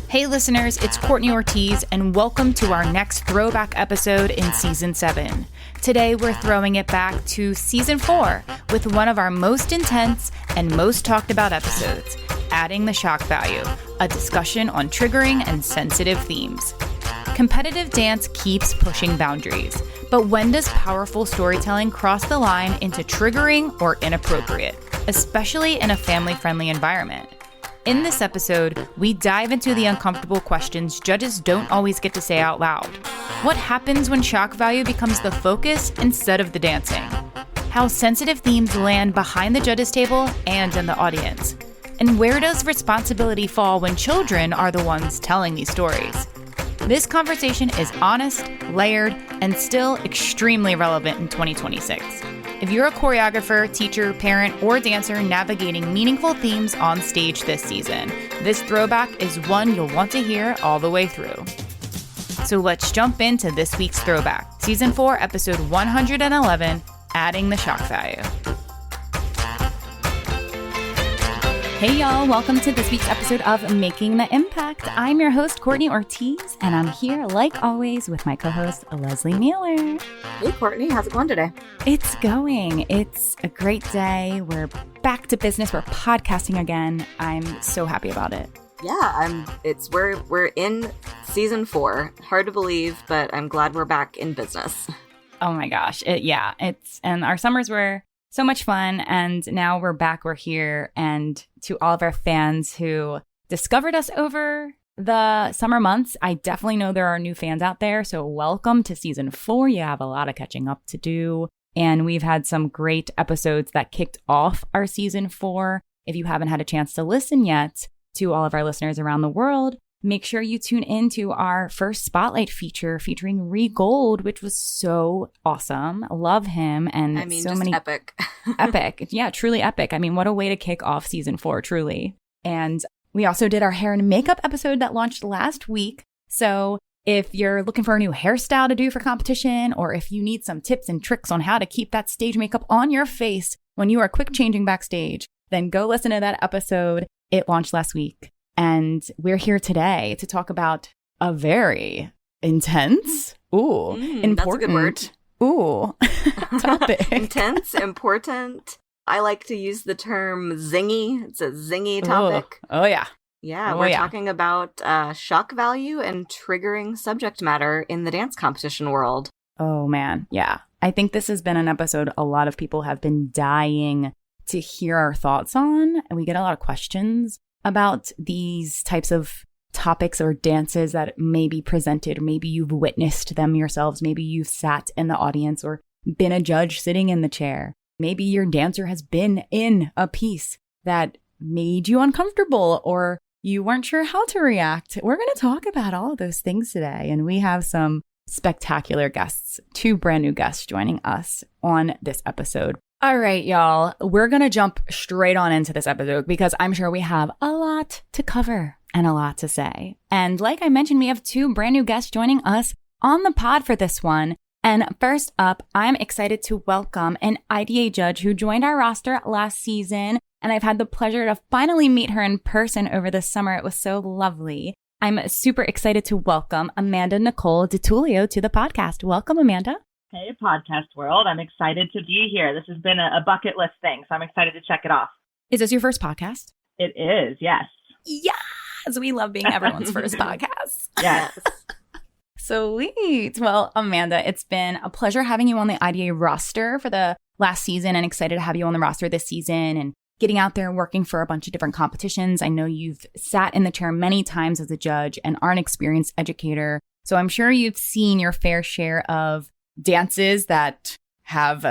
Hey listeners, it's Courtney Ortiz, and welcome to our next Throwback episode in Season 7. Today we're throwing it back to Season 4 with one of our most intense and most talked about episodes, Adding the Shock Value, a discussion on triggering and sensitive themes. Competitive dance keeps pushing boundaries, but when does powerful storytelling cross the line into triggering or inappropriate, especially in a family-friendly environment? In this episode, we dive into the uncomfortable questions judges don't always get to say out loud. What happens when shock value becomes the focus instead of the dancing? How sensitive themes land behind the judges' table and in the audience? And where does responsibility fall when children are the ones telling these stories? This conversation is honest, layered, and still extremely relevant in 2026. If you're a choreographer, teacher, parent, or dancer navigating meaningful themes on stage this season, this throwback is one you'll want to hear all the way through. So let's jump into this week's throwback, Season 4, Episode 111, Adding the Shock Value. Hey y'all, welcome to this week's episode of Making the Impact. I'm your host, Courtney Ortiz, and I'm here, like always, with my co-host, Lesley Mealor. Hey Courtney, how's it going today? It's going. It's a great day. We're back to business. We're podcasting again. I'm so happy about it. Yeah, we're in Season 4. Hard to believe, but I'm glad we're back in business. Oh my gosh. And our summers were so much fun, and now we're back, we're here, and to all of our fans who discovered us over the summer months, I definitely know there are new fans out there, so welcome to Season 4. You have a lot of catching up to do, and we've had some great episodes that kicked off our Season 4. If you haven't had a chance to listen yet, to all of our listeners around the world, make sure you tune into our first Spotlight feature featuring Ree Gold, which was so awesome. Love him. And so just many epic. Epic. Yeah, truly epic. I mean, what a way to kick off Season 4, truly. And we also did our hair and makeup episode that launched last week. So if you're looking for a new hairstyle to do for competition, or if you need some tips and tricks on how to keep that stage makeup on your face when you are quick changing backstage, then go listen to that episode. It launched last week. And we're here today to talk about a very intense, important, that's a good word. Topic. Intense, important. I like to use the term zingy. It's a zingy topic. Oh yeah. Yeah, we're talking about shock value and triggering subject matter in the dance competition world. Oh man, yeah. I think this has been an episode a lot of people have been dying to hear our thoughts on, and we get a lot of questions about these types of topics or dances that may be presented. Maybe you've witnessed them yourselves. Maybe you've sat in the audience or been a judge sitting in the chair. Maybe your dancer has been in a piece that made you uncomfortable or you weren't sure how to react. We're going to talk about all of those things today, and we have some spectacular guests, 2 brand new guests joining us on this episode. All right, y'all, we're going to jump straight on into this episode because I'm sure we have a lot to cover and a lot to say. And like I mentioned, we have 2 brand new guests joining us on the pod for this one. And first up, I'm excited to welcome an IDA judge who joined our roster last season. And I've had the pleasure to finally meet her in person over the summer. It was so lovely. I'm super excited to welcome Nicole DiTullio to the podcast. Welcome, Amanda. Hey, podcast world. I'm excited to be here. This has been a bucket list thing, so I'm excited to check it off. Is this your first podcast? It is, yes. Yes! We love being everyone's first podcast. Yes. Sweet. Well, Amanda, it's been a pleasure having you on the IDA roster for the last season, and excited to have you on the roster this season and getting out there and working for a bunch of different competitions. I know you've sat in the chair many times as a judge and are an experienced educator, so I'm sure you've seen your fair share of dances that have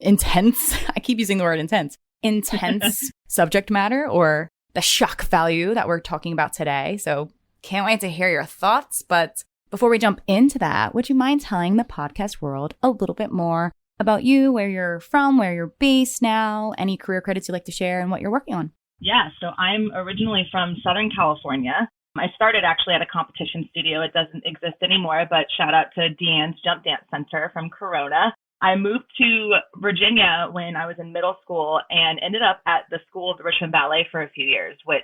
intense, I keep using the word intense subject matter or the shock value that we're talking about today. So can't wait to hear your thoughts. But before we jump into that, would you mind telling the podcast world a little bit more about you, where you're from, where you're based now, any career credits you'd like to share, and what you're working on? Yeah, so I'm originally from Southern California. I started actually at a competition studio. It doesn't exist anymore, but shout out to Deanne's Jump Dance Center from Corona. I moved to Virginia when I was in middle school and ended up at the School of the Richmond Ballet for a few years, which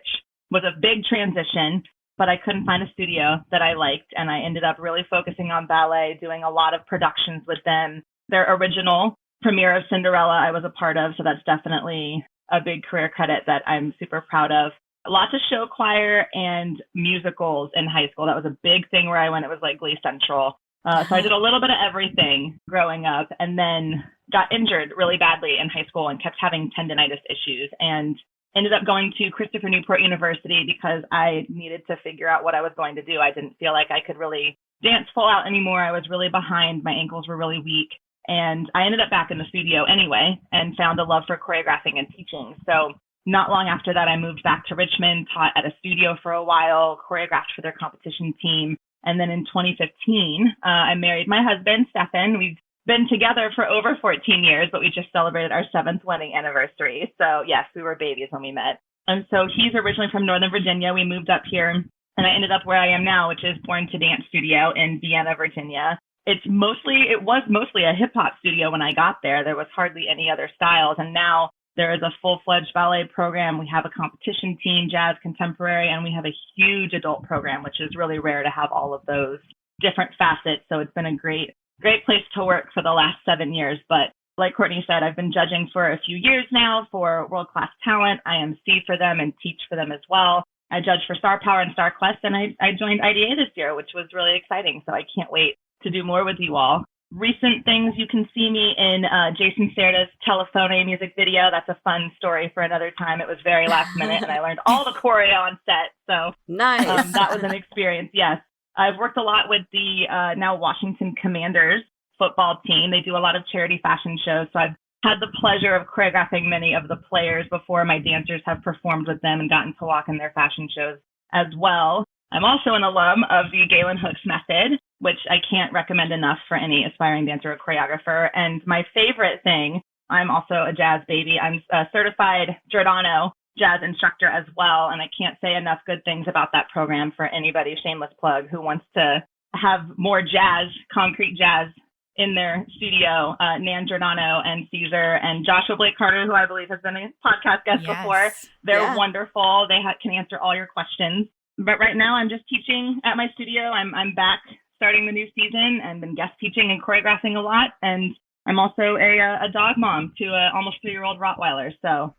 was a big transition. but I couldn't find a studio that I liked. And I ended up really focusing on ballet, doing a lot of productions with them. Their original premiere of Cinderella I was a part of, so that's definitely a big career credit that I'm super proud of. Lots of show choir and musicals in high school. That was a big thing where I went. It was like Glee Central. So I did a little bit of everything growing up, and then got injured really badly in high school and kept having tendonitis issues, and ended up going to Christopher Newport University because I needed to figure out what I was going to do. I didn't feel like I could really dance full out anymore. I was really behind. My ankles were really weak. And I ended up back in the studio anyway and found a love for choreographing and teaching. So not long after that, I moved back to Richmond, taught at a studio for a while, choreographed for their competition team. And then in 2015, I married my husband, Stefan. We've been together for over 14 years, but we just celebrated our 7th wedding anniversary. So yes, we were babies when we met. And so he's originally from Northern Virginia. We moved up here, and I ended up where I am now, which is Born to Dance Studio in Vienna, Virginia. It was mostly a hip hop studio when I got there. There was hardly any other styles. And now there is a full-fledged ballet program. We have a competition team, jazz, contemporary, and we have a huge adult program, which is really rare to have all of those different facets. So it's been a great place to work for the last 7 years. But like Courtney said, I've been judging for a few years now for world-class talent. I MC for them and teach for them as well. I judge for Star Power and Star Quest, and I joined IDA this year, which was really exciting. So I can't wait to do more with you all. Recent things, you can see me in Jason Cerda's Telefone music video. That's a fun story for another time. It was very last minute, and I learned all the choreo on set. So nice. That was an experience, yes. I've worked a lot with the now Washington Commanders football team. They do a lot of charity fashion shows, so I've had the pleasure of choreographing many of the players before my dancers have performed with them and gotten to walk in their fashion shows as well. I'm also an alum of the Galen Hooks method, which I can't recommend enough for any aspiring dancer or choreographer. And my favorite thing, I'm also a jazz baby. I'm a certified Giordano jazz instructor as well. And I can't say enough good things about that program for anybody, shameless plug, who wants to have more jazz, concrete jazz in their studio. Nan Giordano and Caesar and Joshua Blake Carter, who I believe has been a podcast guest before. They're wonderful. They can answer all your questions. But right now I'm just teaching at my studio. I'm back starting the new season and been guest teaching and choreographing a lot. And I'm also a dog mom to a almost 3-year-old Rottweiler. So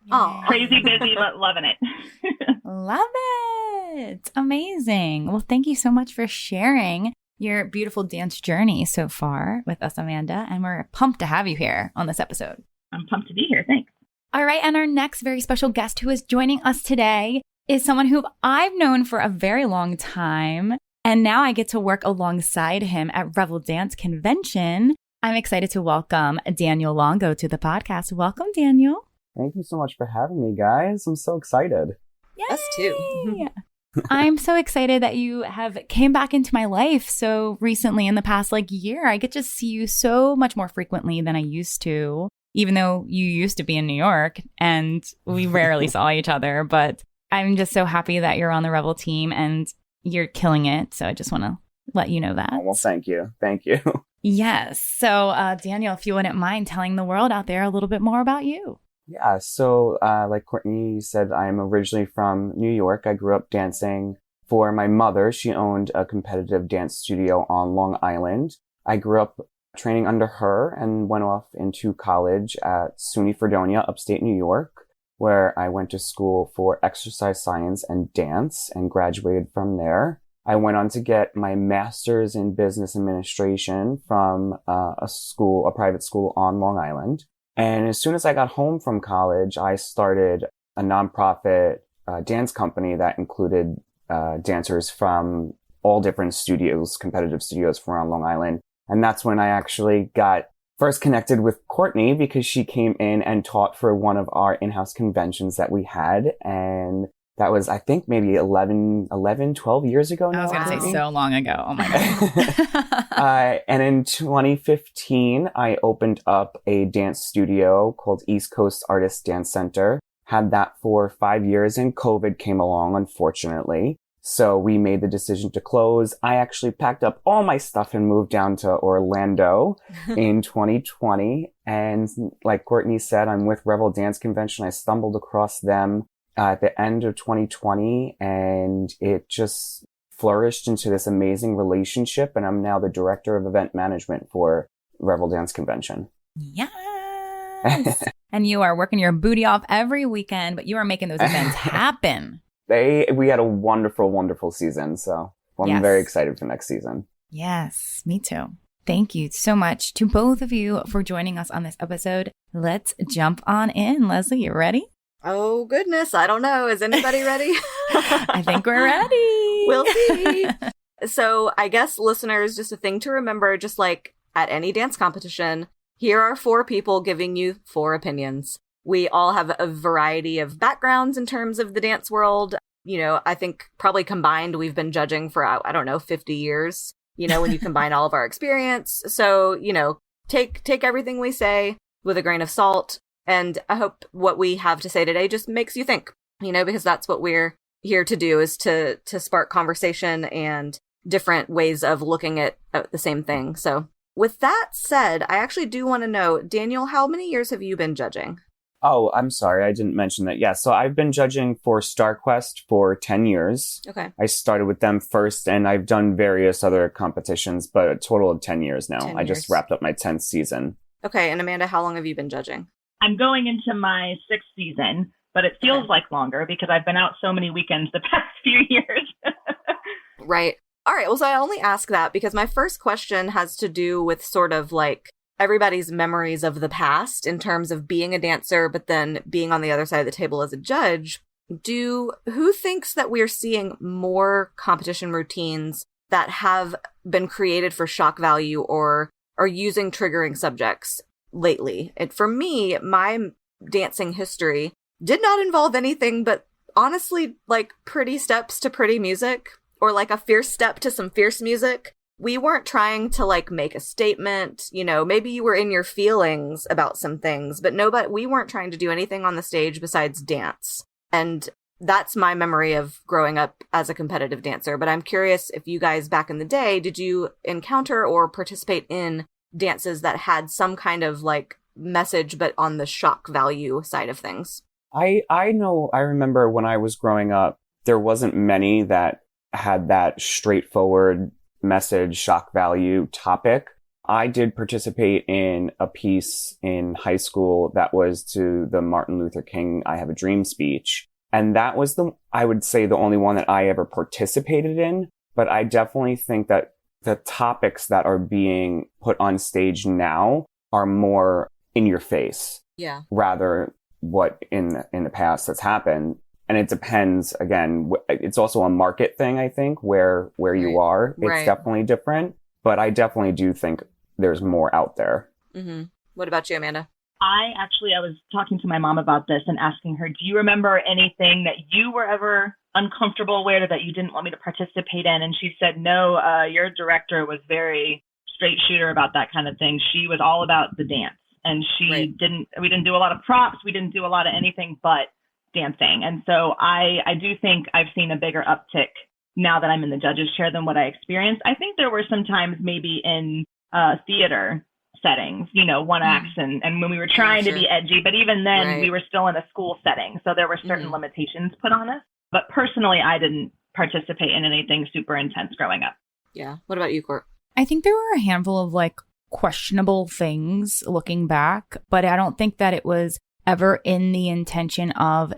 crazy busy, but loving it. Love it. Amazing. Well, thank you so much for sharing your beautiful dance journey so far with us, Amanda. And we're pumped to have you here on this episode. I'm pumped to be here. Thanks. All right. And our next very special guest who is joining us today is someone who I've known for a very long time. And now I get to work alongside him at Revel Dance Convention. I'm excited to welcome Daniel Longo to the podcast. Welcome, Daniel. Thank you so much for having me, guys. I'm so excited. Yay! Us too. I'm so excited that you have came back into my life so recently in the past year. I get to see you so much more frequently than I used to, even though you used to be in New York and we rarely saw each other. But I'm just so happy that you're on the Revel team and you're killing it. So I just want to let you know that. Oh, well, thank you. Thank you. Yes. So Daniel, if you wouldn't mind telling the world out there a little bit more about you. Yeah. So like Courtney said, I'm originally from New York. I grew up dancing for my mother. She owned a competitive dance studio on Long Island. I grew up training under her and went off into college at SUNY Fredonia, upstate New York, where I went to school for exercise science and dance and graduated from there. I went on to get my master's in business administration from a private school on Long Island. And as soon as I got home from college, I started a nonprofit dance company that included dancers from all different studios, competitive studios from around Long Island. And that's when I actually got first connected with Courtney because she came in and taught for one of our in-house conventions that we had. And that was, I think, maybe 11, 12 years ago now. I was going to say so long ago. Oh, my God. And in 2015, I opened up a dance studio called East Coast Artist Dance Center. Had that for 5 years, and COVID came along, unfortunately. So we made the decision to close. I actually packed up all my stuff and moved down to Orlando in 2020. And like Courtney said, I'm with Revel Dance Convention. I stumbled across them at the end of 2020, and it just flourished into this amazing relationship, and I'm now the director of event management for Revel Dance Convention. Yes. And you are working your booty off every weekend, but you are making those events happen. We had a wonderful, wonderful season. So I'm very excited for next season. Yes, me too. Thank you so much to both of you for joining us on this episode. Let's jump on in. Lesley, you ready? Oh, goodness. I don't know. Is anybody ready? I think we're ready. We'll see. So I guess, listeners, just a thing to remember, just like at any dance competition, here are 4 people giving you 4 opinions. We all have a variety of backgrounds in terms of the dance world. You know, I think probably combined, we've been judging for, I don't know, 50 years, you know, when you combine all of our experience. So, you know, take everything we say with a grain of salt. And I hope what we have to say today just makes you think, you know, because that's what we're here to do, is to spark conversation and different ways of looking at the same thing. So with that said, I actually do want to know, Daniel, how many years have you been judging? Oh, I'm sorry. I didn't mention that. Yeah. So I've been judging for StarQuest for 10 years. Okay. I started with them first, and I've done various other competitions, but a total of 10 years now. I just wrapped up my 10th season. Okay. And Amanda, how long have you been judging? I'm going into my 6th season, but it feels like longer because I've been out so many weekends the past few years. Right. All right. Well, so I only ask that because my first question has to do with sort of like everybody's memories of the past in terms of being a dancer, but then being on the other side of the table as a judge. Who thinks that we're seeing more competition routines that have been created for shock value or are using triggering subjects lately? And for me, my dancing history did not involve anything but honestly like pretty steps to pretty music, or like a fierce step to some fierce music. We weren't trying to like make a statement, you know, maybe you were in your feelings about some things, but we weren't trying to do anything on the stage besides dance. And that's my memory of growing up as a competitive dancer. But I'm curious if you guys back in the day, did you encounter or participate in dances that had some kind of like message, but on the shock value side of things? I remember when I was growing up, there wasn't many that had that straightforward message, shock value topic. I did participate in a piece in high school that was to the Martin Luther King I Have a Dream speech. And that was I would say the only one that I ever participated in. But I definitely think that the topics that are being put on stage now are more in your face. Yeah. Rather what in the past that's happened. And it depends, again, it's also a market thing, I think, where you are. It's definitely different. But I definitely do think there's more out there. Mm-hmm. What about you, Amanda? I was talking to my mom about this and asking her, do you remember anything that you were ever uncomfortable with or that you didn't want me to participate in? And she said, no, your director was very straight shooter about that kind of thing. She was all about the dance. And we didn't do a lot of props. We didn't do a lot of anything but dancing. And so I do think I've seen a bigger uptick now that I'm in the judges chair than what I experienced. I think there were some times maybe in theater settings, you know, one acts and when we were trying to be edgy, but even then we were still in a school setting. So there were certain limitations put on us. But personally, I didn't participate in anything super intense growing up. Yeah. What about you, Court? I think there were a handful of like questionable things looking back, but I don't think that it was ever in the intention of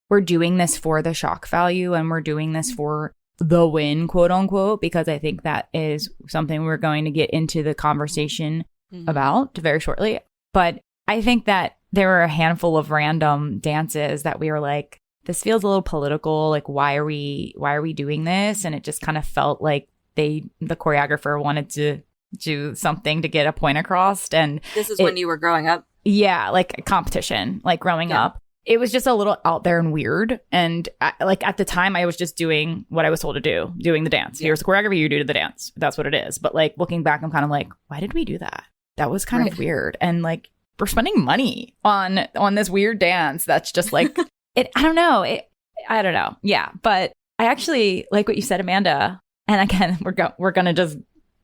we're doing this for the shock value and we're doing this for the win, quote unquote, because I think that is something we're going to get into the conversation about very shortly. But I think that there were a handful of random dances that we were like, this feels a little political. Like, why are we doing this? And it just kind of felt like the choreographer wanted to do something to get a point across. And this is when you were growing up? Yeah, like a competition, like growing up. It was just a little out there and weird. And at the time, I was just doing what I was told to do, doing the dance. Here's the choreography, you do the dance. That's what it is. But like looking back, I'm kind of like, why did we do that? That was kind of weird. And like, we're spending money on this weird dance. That's just like, I don't know. Yeah. But I actually like what you said, Amanda. And again, we're going to just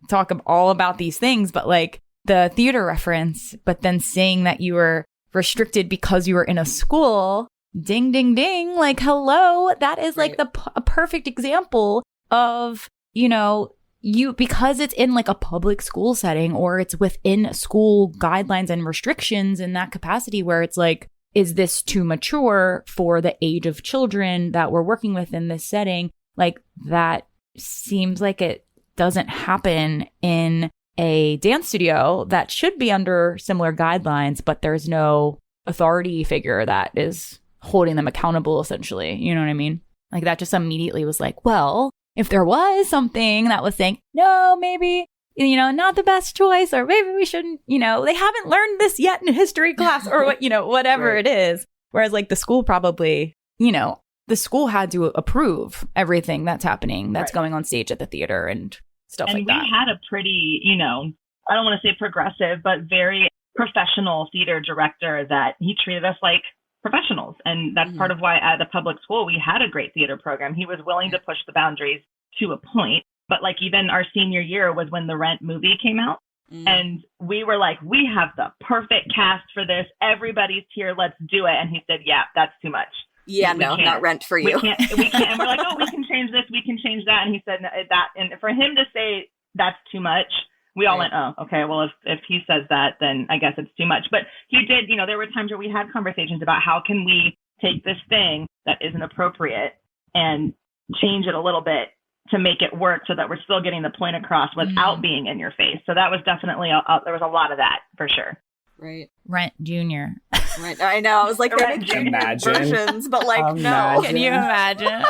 talk all about these things, but like the theater reference, but then saying that you were restricted because you were in a school. ding, ding, ding. Like, hello, that is like a perfect example of, because it's in like a public school setting or it's within school guidelines and restrictions in that capacity where it's like, is this too mature for the age of children that we're working with in this setting? Like, that seems like it doesn't happen in a dance studio that should be under similar guidelines, but there's no authority figure that is holding them accountable, essentially. You know what I mean? Like, that just immediately was like, well, if there was something that was saying, no, maybe, not the best choice, or maybe we shouldn't, they haven't learned this yet in history class or what, whatever it is. Whereas like the school probably, the school had to approve everything that's happening, that's going on stage at the theater and stuff like that. And we had a pretty, I don't want to say progressive, but very professional theater director that he treated us like professionals. And that's part of why at the public school, we had a great theater program. He was willing to push the boundaries to a point. But like even our senior year was when the Rent movie came out. And we were like, we have the perfect cast for this. Everybody's here. Let's do it. And he said, yeah, that's too much. Yeah, no, not Rent for you. We can't. And we're like, oh, we can change this. We can change that. And he said that. And for him to say that's too much, we all went, oh, okay, well, if he says that, then I guess it's too much. But he did, there were times where we had conversations about how can we take this thing that isn't appropriate and change it a little bit to make it work so that we're still getting the point across without being in your face. So that was definitely, there was a lot of that for sure. Right. Rent Junior. Right. I know. I was like, they're making versions, but like, no. Can you imagine?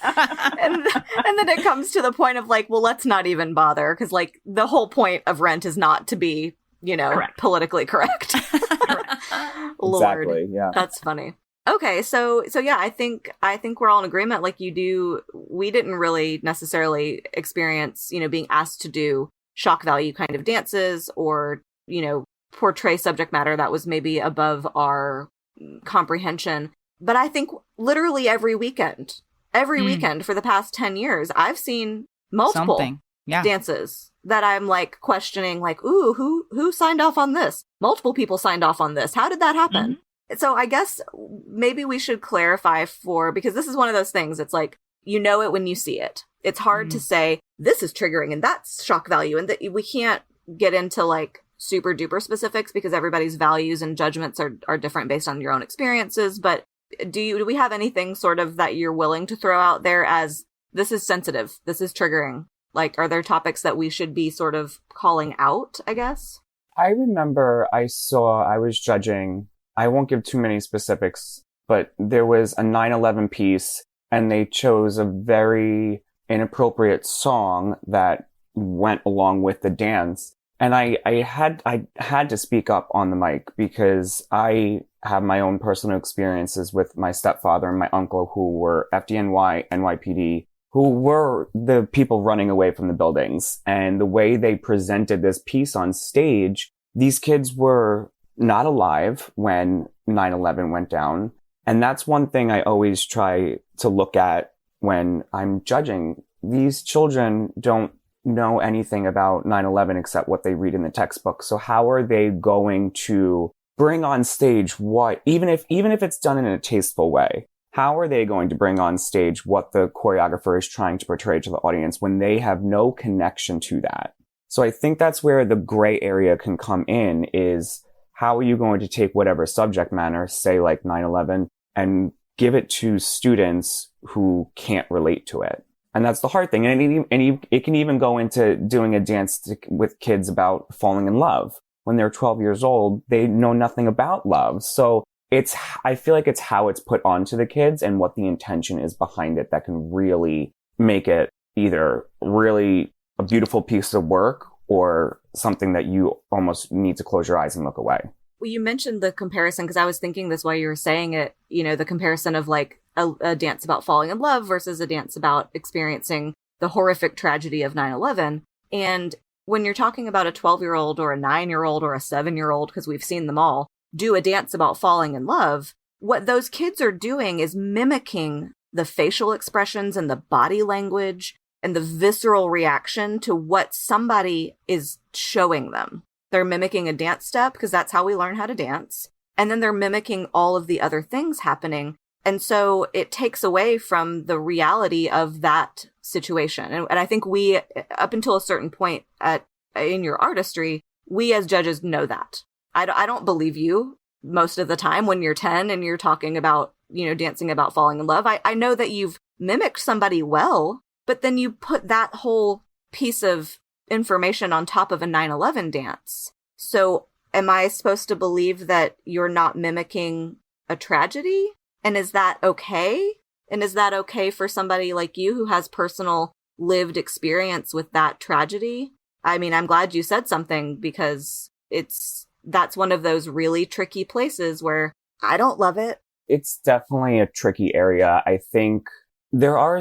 and then it comes to the point of like, well, let's not even bother. Cause like the whole point of Rent is not to be, politically correct. Lord. Exactly. Yeah. That's funny. Okay. So yeah, I think we're all in agreement. Like we didn't really necessarily experience, being asked to do shock value kind of dances or, portray subject matter that was maybe above our comprehension. But I think literally every weekend for the past 10 years, I've seen multiple dances that I'm like questioning, like, ooh, who signed off on this? Multiple people signed off on this. How did that happen? So I guess maybe we should clarify because this is one of those things. It's like, it when you see it. It's hard to say this is triggering and that's shock value. And that we can't get into like super duper specifics because everybody's values and judgments are different based on your own experiences. But do we have anything sort of that you're willing to throw out there as this is sensitive, this is triggering? Like, are there topics that we should be sort of calling out, I guess? I remember I was judging, I won't give too many specifics, but there was a 9/11 piece and they chose a very inappropriate song that went along with the dance. And I had to speak up on the mic because I have my own personal experiences with my stepfather and my uncle who were FDNY, NYPD, who were the people running away from the buildings. And the way they presented this piece on stage, these kids were not alive when 9/11 went down. And that's one thing I always try to look at when I'm judging. These children don't know anything about 9/11 except what they read in the textbook. So how are they going to bring on stage even if it's done in a tasteful way, how are they going to bring on stage what the choreographer is trying to portray to the audience when they have no connection to that? So I think that's where the gray area can come in, is how are you going to take whatever subject matter, say like 9/11, and give it to students who can't relate to it? And that's the hard thing. And it can even go into doing a dance with kids about falling in love. When they're 12 years old, they know nothing about love. So I feel like it's how it's put onto the kids and what the intention is behind it that can really make it either really a beautiful piece of work or something that you almost need to close your eyes and look away. Well, you mentioned the comparison because I was thinking this while you were saying it, the comparison of like a dance about falling in love versus a dance about experiencing the horrific tragedy of 9/11. And when you're talking about a 12-year-old or a 9-year-old or a 7-year-old, because we've seen them all, do a dance about falling in love, what those kids are doing is mimicking the facial expressions and the body language and the visceral reaction to what somebody is showing them. They're mimicking a dance step because that's how we learn how to dance. And then they're mimicking all of the other things happening. And so it takes away from the reality of that situation. And I think we, up until a certain point in your artistry, we as judges know that. I don't believe you most of the time when you're 10 and you're talking about, dancing about falling in love. I know that you've mimicked somebody well, but then you put that whole piece of information on top of a 9/11 dance. So am I supposed to believe that you're not mimicking a tragedy? And is that okay? And is that okay for somebody like you who has personal lived experience with that tragedy? I mean, I'm glad you said something because that's one of those really tricky places where I don't love it. It's definitely a tricky area. I think there are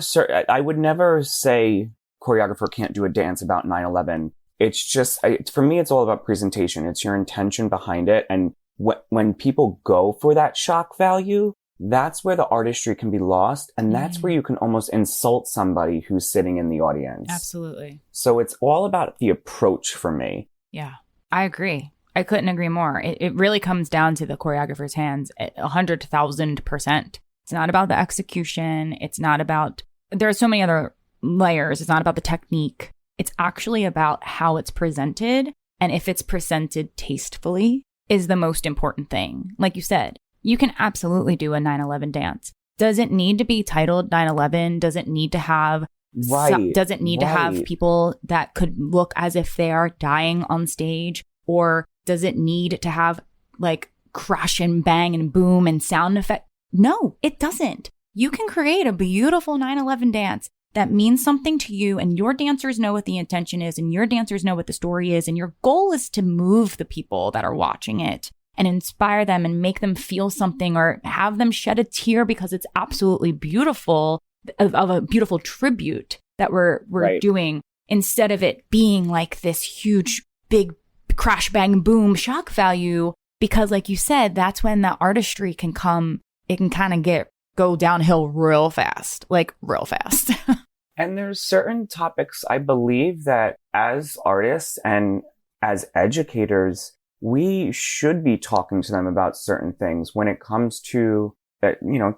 I would never say choreographer can't do a dance about 9/11. It's just, for me, it's all about presentation. It's your intention behind it. And when people go for that shock value, that's where the artistry can be lost. And that's where you can almost insult somebody who's sitting in the audience. Absolutely. So it's all about the approach for me. Yeah, I agree. I couldn't agree more. It really comes down to the choreographer's hands 100,000%. It's not about the execution. It's not about, there are so many other layers. It's not about the technique. It's actually about how it's presented. And if it's presented tastefully is the most important thing. Like you said, you can absolutely do a 9/11 dance. Does it need to be titled 9/11? Does it need to have to have people that could look as if they are dying on stage? Or does it need to have like crash and bang and boom and sound effect? No, it doesn't. You can create a beautiful 9/11 dance that means something to you, and your dancers know what the intention is, and your dancers know what the story is, and your goal is to move the people that are watching it and inspire them and make them feel something or have them shed a tear because it's absolutely beautiful, of a beautiful tribute that we're doing, instead of it being like this huge, big crash, bang, boom, shock value. Because like you said, that's when the artistry can come, it can kind of go downhill real fast. And there's certain topics I believe that as artists and as educators, we should be talking to them about certain things when it comes to,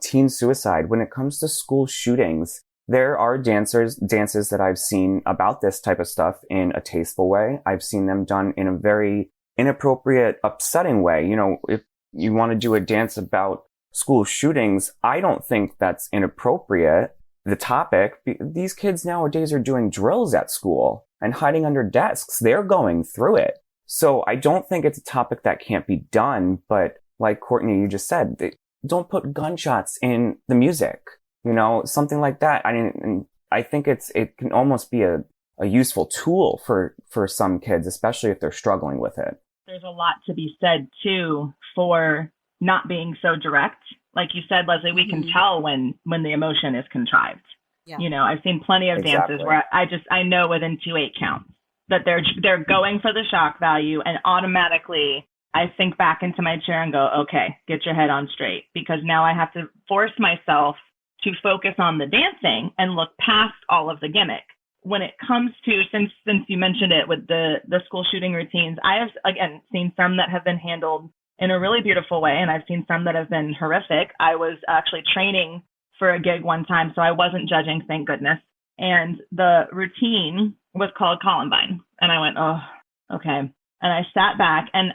teen suicide, when it comes to school shootings. There are dances that I've seen about this type of stuff in a tasteful way. I've seen them done in a very inappropriate, upsetting way. If you want to do a dance about school shootings, I don't think that's inappropriate. The topic, these kids nowadays are doing drills at school and hiding under desks. They're going through it. So I don't think it's a topic that can't be done. But like Courtney, you just said, don't put gunshots in the music, something like that. I think it can almost be a useful tool for some kids, especially if they're struggling with it. There's a lot to be said too for not being so direct. Like you said, Lesley, we can tell when the emotion is contrived. Yeah. I've seen plenty of dances where I know within 2/8 counts that they're going for the shock value, and automatically I think back into my chair and go, okay, get your head on straight, because now I have to force myself to focus on the dancing and look past all of the gimmick. When it comes to, since you mentioned it with the school shooting routines, I have, again, seen some that have been handled in a really beautiful way, and I've seen some that have been horrific. I was actually training for a gig one time, so I wasn't judging, thank goodness. And the routine was called Columbine. And I went, oh, okay. And I sat back, and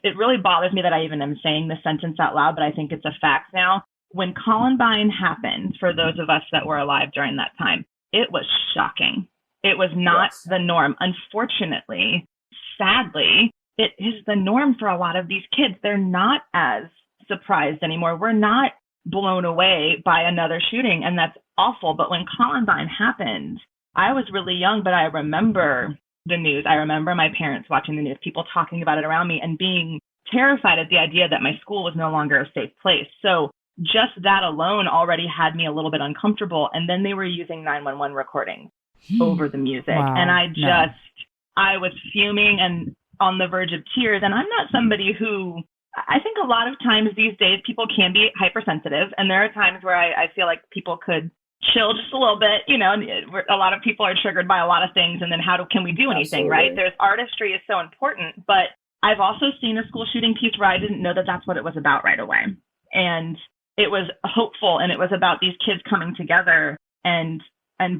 it really bothers me that I even am saying this sentence out loud, but I think it's a fact now. When Columbine happened, for those of us that were alive during that time, it was shocking. It was not the norm. Unfortunately, sadly, it is the norm for a lot of these kids. They're not as surprised anymore. We're not blown away by another shooting, and that's awful. But when Columbine happened, I was really young, but I remember the news. I remember my parents watching the news, people talking about it around me, and being terrified at the idea that my school was no longer a safe place. So just that alone already had me a little bit uncomfortable. And then they were using 911 recordings over the music. Wow. And I was fuming and on the verge of tears. And I'm not somebody who, I think a lot of times these days people can be hypersensitive. And there are times where I feel like people could chill just a little bit. A lot of people are triggered by a lot of things. And then can we do anything, right? There's artistry is so important. But I've also seen a school shooting piece where I didn't know that that's what it was about right away. And it was hopeful, and it was about these kids coming together and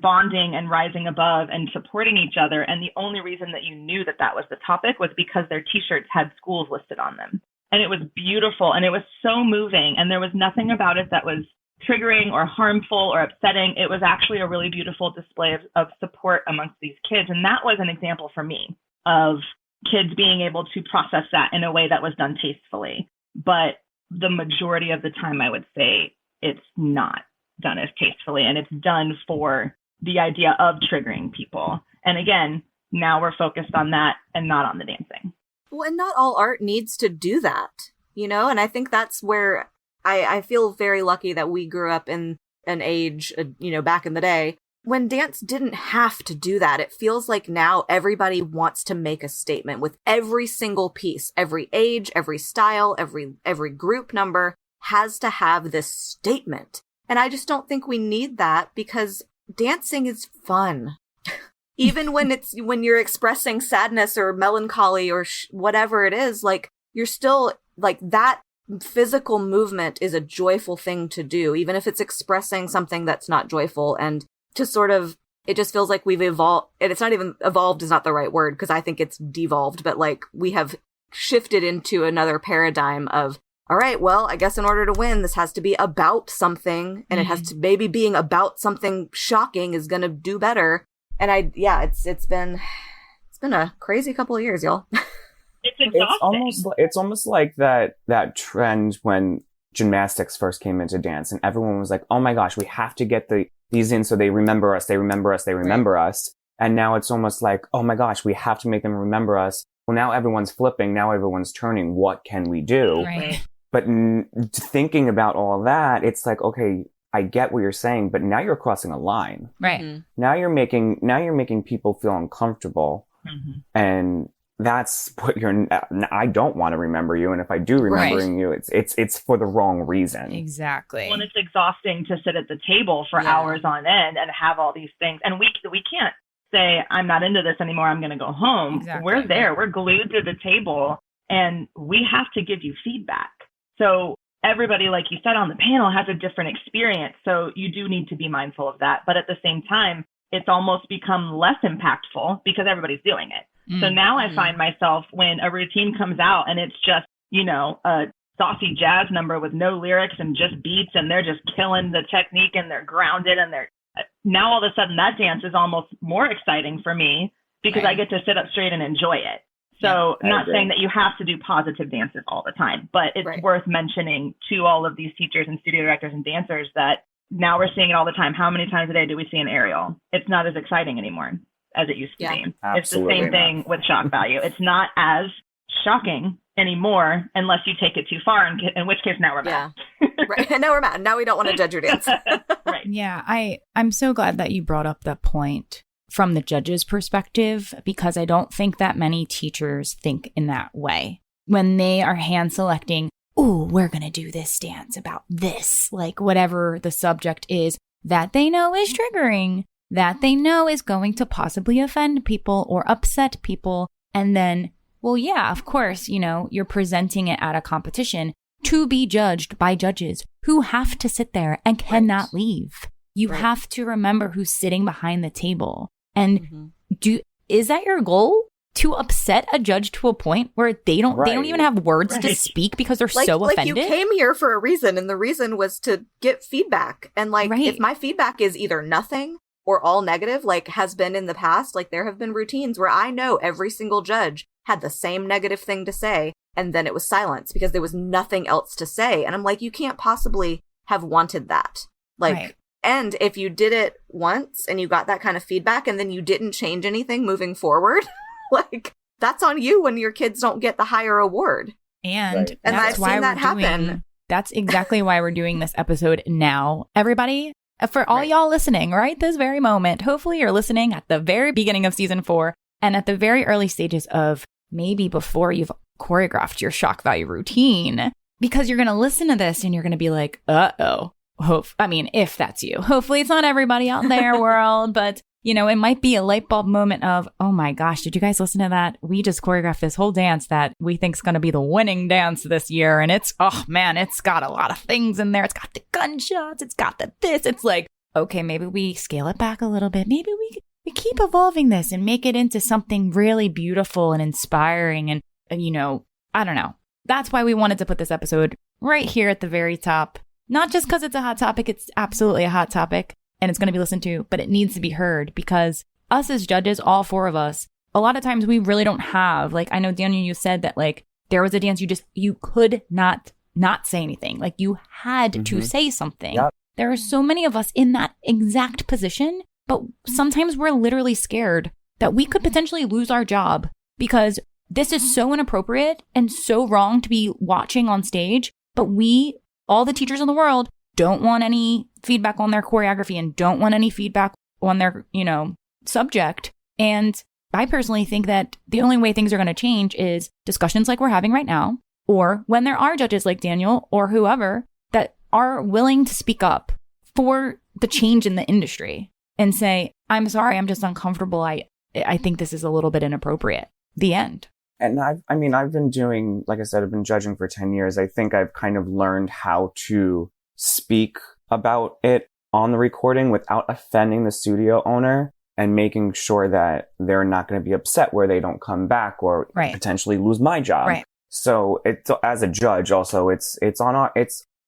bonding and rising above and supporting each other. And the only reason that you knew that that was the topic was because their t-shirts had schools listed on them. And it was beautiful, and it was so moving, and there was nothing about it that was triggering or harmful or upsetting. It was actually a really beautiful display of support amongst these kids. And that was an example for me of kids being able to process that in a way that was done tastefully. But the majority of the time, I would say it's not done as tastefully, and it's done for the idea of triggering people. And again, now we're focused on that and not on the dancing. Well, and not all art needs to do that, you know? And I think that's where I feel very lucky that we grew up in an age, you know, back in the day when dance didn't have to do that. It feels like now everybody wants to make a statement with every single piece. Every age, every style, every group number has to have this statement. And I just don't think we need that, because dancing is fun. Even when you're expressing sadness or melancholy or whatever it is, like, you're still, like, that physical movement is a joyful thing to do, even if it's expressing something that's not joyful. And to sort of, it just feels like we've evolved, and it's not even evolved is not the right word, because I think it's devolved, but like, we have shifted into another paradigm of, all right, well, I guess in order to win, this has to be about something, and it has to, maybe being about something shocking is going to do better. And it's been a crazy couple of years, y'all. It's exhausting. It's almost like that trend when gymnastics first came into dance, and everyone was like, oh my gosh, we have to get these in so they remember us, us. And now it's almost like, oh my gosh, we have to make them remember us. Well, now everyone's flipping, now everyone's turning. What can we do? Right. But thinking about all that, it's like, okay, I get what you're saying, but now you're crossing a line. Right. Mm-hmm. Now you're making people feel uncomfortable. Mm-hmm. And that's what I don't want to remember you. And if I do remembering you, it's for the wrong reason. Exactly. Well, and it's exhausting to sit at the table for hours on end and have all these things. And we can't say, I'm not into this anymore, I'm going to go home. Exactly. We're there. We're glued to the table, and we have to give you feedback. So everybody, like you said on the panel, has a different experience. So you do need to be mindful of that. But at the same time, it's almost become less impactful because everybody's doing it. So now I find myself, when a routine comes out and it's just, you know, a saucy jazz number with no lyrics and just beats, and they're just killing the technique and they're grounded, and they're now all of a sudden that dance is almost more exciting for me because I get to sit up straight and enjoy it. So not saying that you have to do positive dances all the time, but it's worth mentioning to all of these teachers and studio directors and dancers that now we're seeing it all the time. How many times a day do we see an aerial? It's not as exciting anymore as it used to be. It's the same thing with shock value. It's not as shocking anymore unless you take it too far, in which case now we're mad. Right. And now we're mad. Now we don't want to judge your dance. Right. Yeah, I'm so glad that you brought up that point from the judge's perspective, because I don't think that many teachers think in that way. When they are hand selecting, oh, we're going to do this dance about this, like whatever the subject is that they know is triggering, that they know is going to possibly offend people or upset people. And then, well, yeah, of course, you know, you're presenting it at a competition to be judged by judges who have to sit there and cannot leave. You have to remember who's sitting behind the table. And is that your goal? To upset a judge to a point where they don't even have words to speak because they're so offended? Like, you came here for a reason, and the reason was to get feedback. And like, if my feedback is either nothing or all negative, like has been in the past, like there have been routines where I know every single judge had the same negative thing to say, and then it was silence because there was nothing else to say. And I'm like, you can't possibly have wanted that. Like, and if you did it once and you got that kind of feedback and then you didn't change anything moving forward, like, that's on you when your kids don't get the higher award. And and that's why we're happen. That's exactly why we're doing this episode now. Everybody, for all y'all listening right this very moment, hopefully you're listening at the very beginning of season 4 and at the very early stages of maybe before you've choreographed your shock value routine, because you're going to listen to this and you're going to be like, uh-oh. I mean, if that's you. Hopefully it's not everybody out there, world, but you know, it might be a light bulb moment of, oh my gosh, did you guys listen to that? We just choreographed this whole dance that we think is going to be the winning dance this year. And it's, oh man, it's got a lot of things in there. It's got the gunshots. It's got the this. It's like, okay, maybe we scale it back a little bit. Maybe we keep evolving this and make it into something really beautiful and inspiring. And you know, I don't know. That's why we wanted to put this episode right here at the very top. Not just because it's a hot topic. It's absolutely a hot topic. And it's going to be listened to, but it needs to be heard because us as judges, all four of us, a lot of times we really don't have, like, I know Daniel, you said that like there was a dance you could not say anything. Like you had to say something. Yep. There are so many of us in that exact position, but sometimes we're literally scared that we could potentially lose our job because this is so inappropriate and so wrong to be watching on stage. But we, all the teachers in the world, don't want any feedback on their choreography and don't want any feedback on their, you know, subject. And I personally think that the only way things are going to change is discussions like we're having right now, or when there are judges like Daniel or whoever that are willing to speak up for the change in the industry and say, I'm sorry, I'm just uncomfortable. I think this is a little bit inappropriate. The end. And I've been doing, like I said, I've been judging for 10 years. I think I've kind of learned how to speak about it on the recording without offending the studio owner and making sure that they're not going to be upset where they don't come back or potentially lose my job. Right. So it's, as a judge also, it's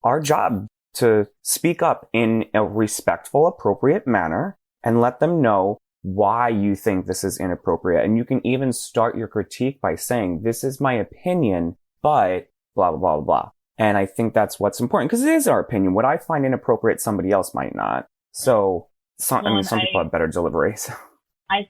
our job to speak up in a respectful, appropriate manner and let them know why you think this is inappropriate. And you can even start your critique by saying, this is my opinion, but blah, blah, blah, blah. And I think that's what's important because it is our opinion. What I find inappropriate, somebody else might not. So, some people have better delivery. So.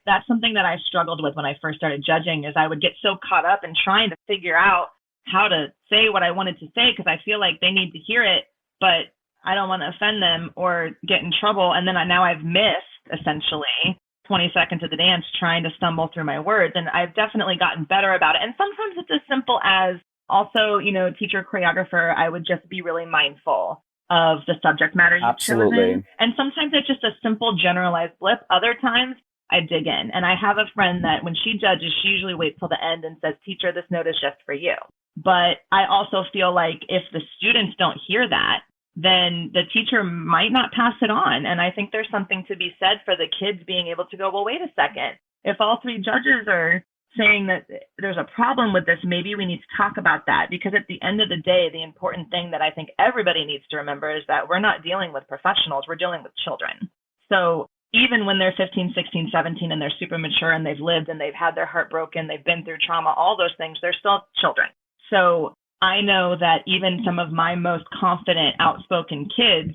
That's something that I struggled with when I first started judging is I would get so caught up in trying to figure out how to say what I wanted to say because I feel like they need to hear it, but I don't want to offend them or get in trouble. And then now I've missed essentially 20 seconds of the dance trying to stumble through my words. And I've definitely gotten better about it. And sometimes it's as simple as also, you know, teacher choreographer, I would just be really mindful of the subject matter you've chosen. And sometimes it's just a simple generalized blip. Other times I dig in. And I have a friend that when she judges, she usually waits till the end and says, teacher, this note is just for you. But I also feel like if the students don't hear that, then the teacher might not pass it on. And I think there's something to be said for the kids being able to go, well, wait a second. If all three judges are saying that there's a problem with this, maybe we need to talk about that. Because at the end of the day, the important thing that I think everybody needs to remember is that we're not dealing with professionals, we're dealing with children. So even when they're 15, 16, 17, and they're super mature and they've lived and they've had their heart broken, they've been through trauma, all those things, they're still children. So I know that even some of my most confident, outspoken kids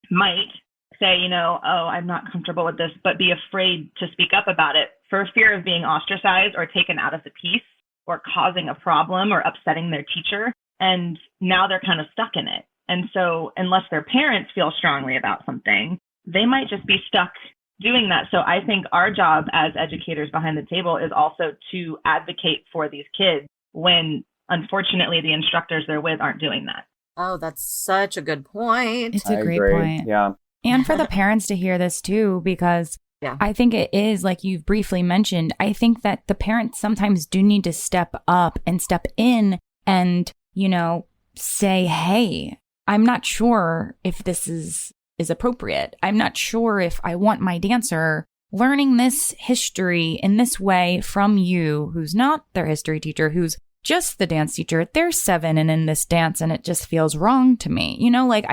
might say, you know, oh, I'm not comfortable with this, but be afraid to speak up about it for fear of being ostracized or taken out of the piece or causing a problem or upsetting their teacher. And now they're kind of stuck in it. And so unless their parents feel strongly about something, they might just be stuck doing that. So I think our job as educators behind the table is also to advocate for these kids when, unfortunately, the instructors they're with aren't doing that. Oh, that's such a good point. It's a great point. Yeah. And for the parents to hear this too, because I think it is, like you've briefly mentioned, I think that the parents sometimes do need to step up and step in and, you know, say, hey, I'm not sure if this is appropriate. I'm not sure if I want my dancer learning this history in this way from you, who's not their history teacher, who's just the dance teacher. They're 7 and in this dance and it just feels wrong to me. You know, like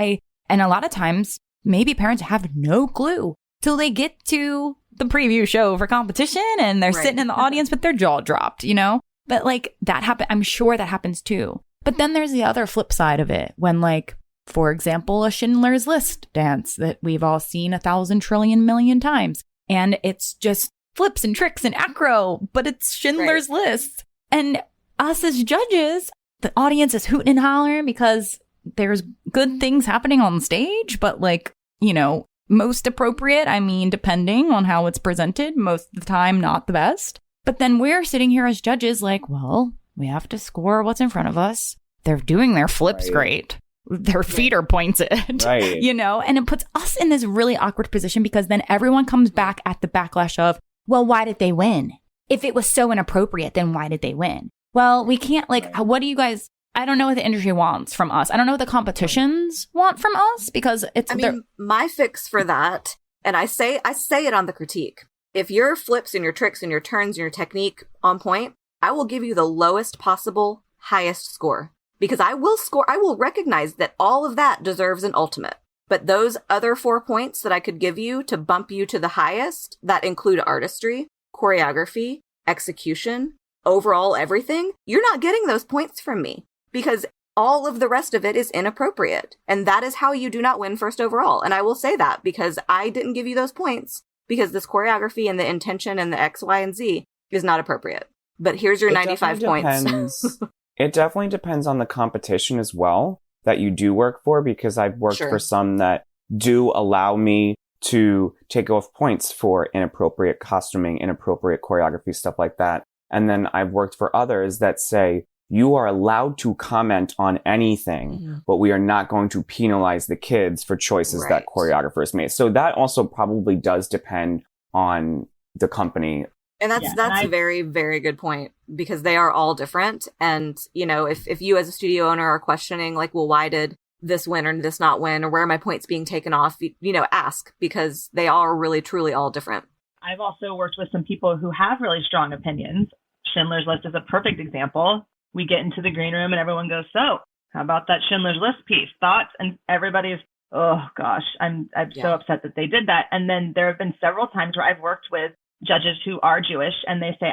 and a lot of times maybe parents have no clue till they get to the preview show for competition and they're sitting in the audience with their jaw dropped, you know? But like that happen. I'm sure that happens too. But then there's the other flip side of it when, like, for example, a Schindler's List dance that we've all seen 1,000 trillion million times. And it's just flips and tricks and acro, but it's Schindler's List. And us as judges, the audience is hooting and hollering because there's good things happening on stage, but like, you know, most appropriate, I mean, depending on how it's presented, most of the time, not the best. But then we're sitting here as judges like, well, we have to score what's in front of us. They're doing their flips great. their feet are pointed, right. you know, and it puts us in this really awkward position because then everyone comes back at the backlash of, well, why did they win? If it was so inappropriate, then why did they win? Well, we can't what do you guys, I don't know what the industry wants from us. I don't know what the competitions want from us because it's, my fix for that, and I say it on the critique. If your flips and your tricks and your turns and your technique on point, I will give you the lowest possible, highest score. Because I will recognize that all of that deserves an ultimate. But those other 4 points that I could give you to bump you to the highest, that include artistry, choreography, execution, overall everything, you're not getting those points from me. Because all of the rest of it is inappropriate. And that is how you do not win first overall. And I will say that because I didn't give you those points because this choreography and the intention and the X, Y, and Z is not appropriate. But here's your 95 points. It definitely depends on the competition as well that you do work for, because I've worked for some that do allow me to take off points for inappropriate costuming, inappropriate choreography, stuff like that. And then I've worked for others that say, you are allowed to comment on anything, but we are not going to penalize the kids for choices that choreographers made. So that also probably does depend on the company. And that's a very, very good point, because they are all different. And, you know, if you as a studio owner are questioning, like, well, why did this win or this not win, or where are my points being taken off, you know, ask, because they are really, truly all different. I've also worked with some people who have really strong opinions. Schindler's List is a perfect example. We get into the green room and everyone goes, so how about that Schindler's List piece? Thoughts? And everybody's, oh gosh, I'm so upset that they did that. And then there have been several times where I've worked with judges who are Jewish, and they say,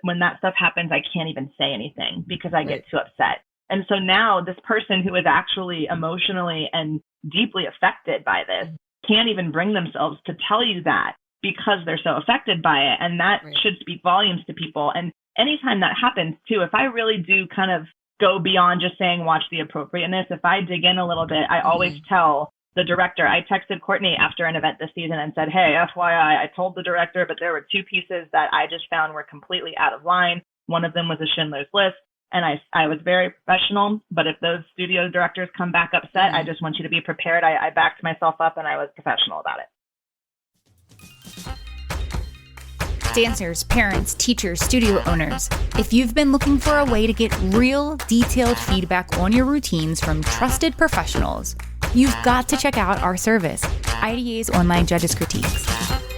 when that stuff happens, I can't even say anything because I get too upset. And so now this person who is actually emotionally and deeply affected by this can't even bring themselves to tell you that because they're so affected by it. And that should speak volumes to people. And anytime that happens too, if I really do kind of go beyond just saying, watch the appropriateness, if I dig in a little bit, I always tell the director. I texted Courtney after an event this season and said, hey, FYI, I told the director, but there were 2 pieces that I just found were completely out of line. One of them was a Schindler's List. And I was very professional. But if those studio directors come back upset, I just want you to be prepared. I backed myself up and I was professional about it. Dancers, parents, teachers, studio owners, if you've been looking for a way to get real, detailed feedback on your routines from trusted professionals, you've got to check out our service, IDA's Online Judges Critiques.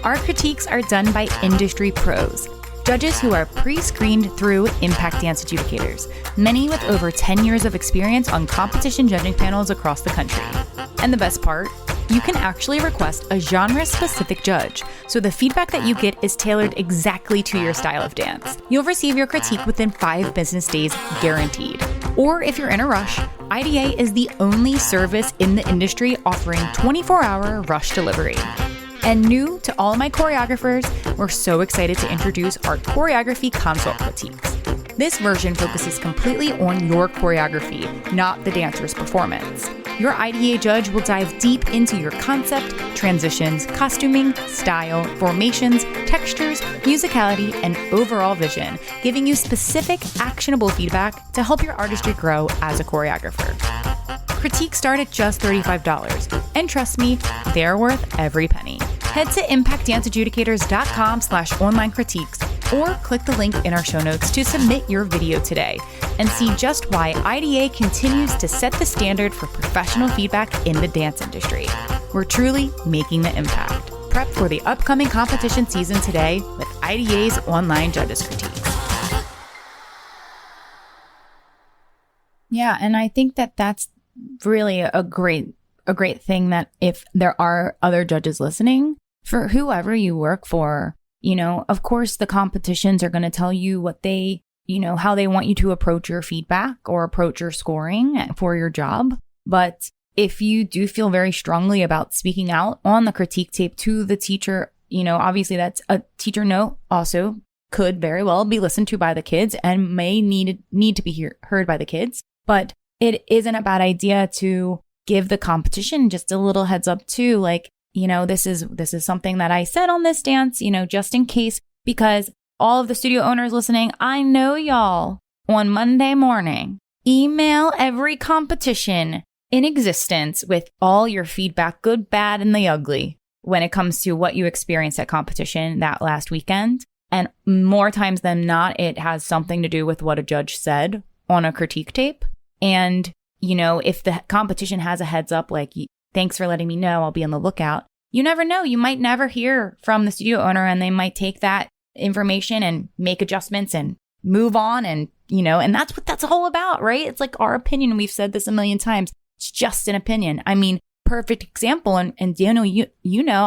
Our critiques are done by industry pros, judges who are pre-screened through Impact Dance adjudicators, many with over 10 years of experience on competition judging panels across the country. And the best part? You can actually request a genre-specific judge, so the feedback that you get is tailored exactly to your style of dance. You'll receive your critique within 5 business days, guaranteed. Or if you're in a rush, IDA is the only service in the industry offering 24-hour rush delivery. And new to all my choreographers, we're so excited to introduce our choreography consult critiques. This version focuses completely on your choreography, not the dancer's performance. Your IDA judge will dive deep into your concept, transitions, costuming, style, formations, textures, musicality, and overall vision, giving you specific, actionable feedback to help your artistry grow as a choreographer. Critiques start at just $35, and trust me, they're worth every penny. Head to impactdanceadjudicators.com/online critiques or click the link in our show notes to submit your video today and see just why IDA continues to set the standard for professional feedback in the dance industry. We're truly making the impact. Prep for the upcoming competition season today with IDA's Online Judges Critiques. Yeah, and I think that that's really a great thing, that if there are other judges listening, for whoever you work for, you know, of course the competitions are going to tell you what they, you know, how they want you to approach your feedback or approach your scoring for your job. But if you do feel very strongly about speaking out on the critique tape to the teacher, you know, obviously that's a teacher note also could very well be listened to by the kids and may need to be heard by the kids. But it isn't a bad idea to give the competition just a little heads up too, like, you know, this is something that I said on this dance, you know, just in case, because all of the studio owners listening, I know y'all on Monday morning email every competition in existence with all your feedback, good, bad, and the ugly, when it comes to what you experienced at competition that last weekend. And more times than not, it has something to do with what a judge said on a critique tape. And, if the competition has a heads up, like, thanks for letting me know, I'll be on the lookout. You never know. You might never hear from the studio owner, and they might take that information and make adjustments and move on. And, and that's what that's all about, right? It's like our opinion. We've said this a million times. It's just an opinion. I mean, perfect example. And Daniel,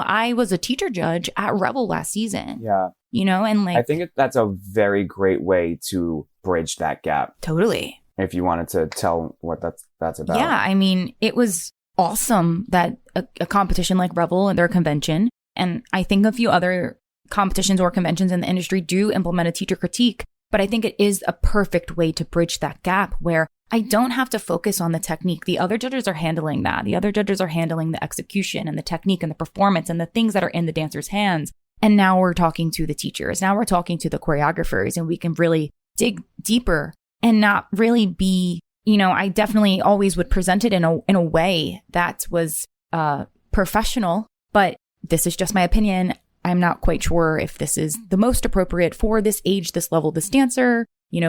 I was a teacher judge at Rebel last season. Yeah. And like, I think that's a very great way to bridge that gap. Totally. If you wanted to tell what that's about. Yeah. I mean, it was awesome that a competition like Rebel and their convention, and I think a few other competitions or conventions in the industry do implement a teacher critique, but I think it is a perfect way to bridge that gap where I don't have to focus on the technique. The other judges are handling that. The other judges are handling the execution and the technique and the performance and the things that are in the dancer's hands. And now we're talking to the teachers. Now we're talking to the choreographers, and we can really dig deeper and not really be, I definitely always would present it in a way that was professional, but this is just my opinion. I'm not quite sure if this is the most appropriate for this age, this level, this dancer,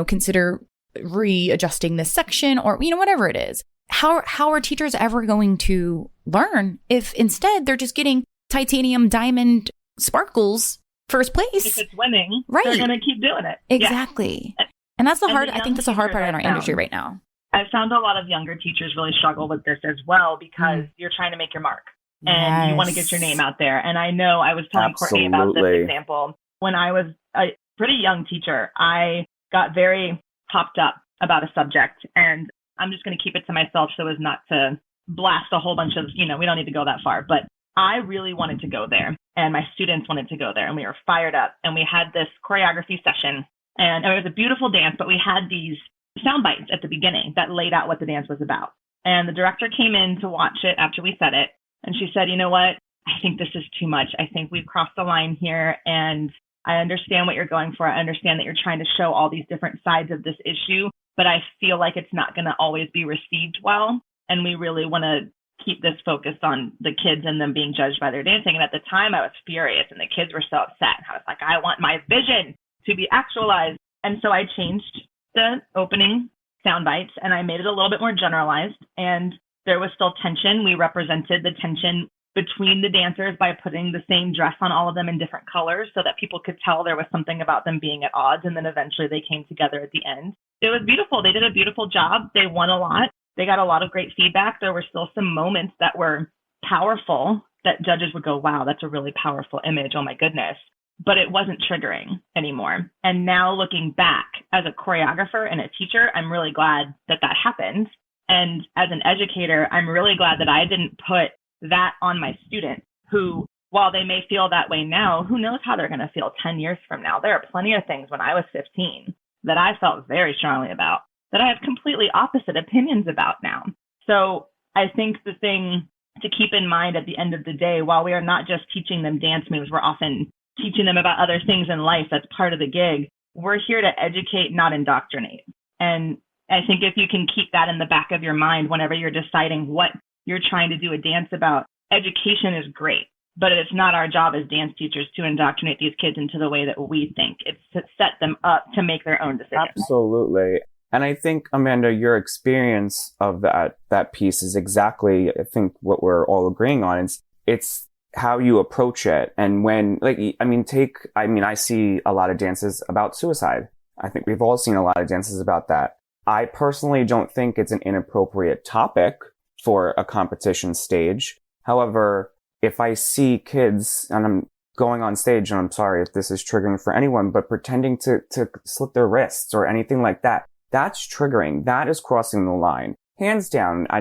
consider readjusting this section or, whatever it is. How are teachers ever going to learn if instead they're just getting titanium, diamond, sparkles first place? If it's winning, right, they're going to keep doing it. Exactly. Yeah. And that's I think that's the hard part in our industry right now. I've found a lot of younger teachers really struggle with this as well because you're trying to make your mark and you want to get your name out there. And I know I was telling Courtney about this example. When I was a pretty young teacher, I got very popped up about a subject, and I'm just going to keep it to myself so as not to blast a whole bunch of, we don't need to go that far, but I really wanted to go there and my students wanted to go there and we were fired up and we had this choreography session and it was a beautiful dance, but we had these sound bites at the beginning that laid out what the dance was about. And the director came in to watch it after we said it. And she said, you know what? I think this is too much. I think we've crossed the line here. And I understand what you're going for. I understand that you're trying to show all these different sides of this issue, but I feel like it's not going to always be received well. And we really want to keep this focused on the kids and them being judged by their dancing. And at the time I was furious and the kids were so upset. I was like, I want my vision to be actualized. And so I changed the opening sound bites and I made it a little bit more generalized, and there was still tension. We represented the tension between the dancers by putting the same dress on all of them in different colors so that people could tell there was something about them being at odds. And then eventually they came together at the end. It was beautiful. They did a beautiful job. They won a lot. They got a lot of great feedback. There were still some moments that were powerful that judges would go, wow, that's a really powerful image. Oh my goodness. But it wasn't triggering anymore. And now looking back as a choreographer and a teacher, I'm really glad that that happened. And as an educator, I'm really glad that I didn't put that on my students who, while they may feel that way now, who knows how they're going to feel 10 years from now. There are plenty of things when I was 15 that I felt very strongly about that I have completely opposite opinions about now. So I think the thing to keep in mind at the end of the day, while we are not just teaching them dance moves, we're often teaching them about other things in life. That's part of the gig. We're here to educate, not indoctrinate. And I think if you can keep that in the back of your mind whenever you're deciding what you're trying to do a dance about, education is great, but it's not our job as dance teachers to indoctrinate these kids into the way that we think. It's to set them up to make their own decisions. Absolutely. And I think, Amanda, your experience of that piece is exactly, I think, what we're all agreeing on. It's how you approach it. And when, I see a lot of dances about suicide. I think we've all seen a lot of dances about that. I personally don't think it's an inappropriate topic for a competition stage. However, if I see kids, and I'm going on stage, and I'm sorry if this is triggering for anyone, but pretending to slit their wrists or anything like that, that's triggering. That is crossing the line. Hands down, I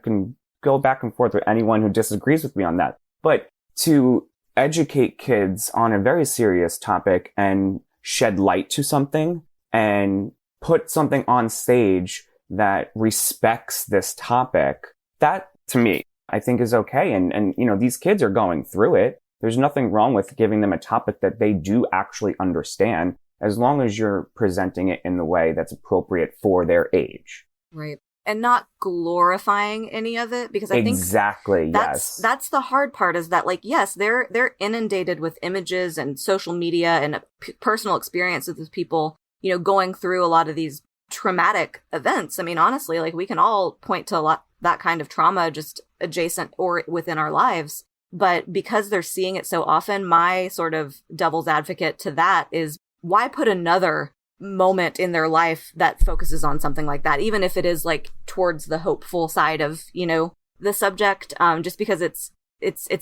can go back and forth with anyone who disagrees with me on that. But to educate kids on a very serious topic and shed light to something and put something on stage that respects this topic, that to me, I think is okay. And these kids are going through it. There's nothing wrong with giving them a topic that they do actually understand, as long as you're presenting it in the way that's appropriate for their age. Right. and not glorifying any of it, because I think exactly, that's the hard part, is that, like, yes, they're inundated with images and social media and personal experiences with people, you know, going through a lot of these traumatic events. I mean, honestly, like, we can all point to a lot that kind of trauma just adjacent or within our lives. But because they're seeing it so often, my sort of devil's advocate to that is, why put another moment in their life that focuses on something like that, even if it is like towards the hopeful side of, you know, the subject, just because it's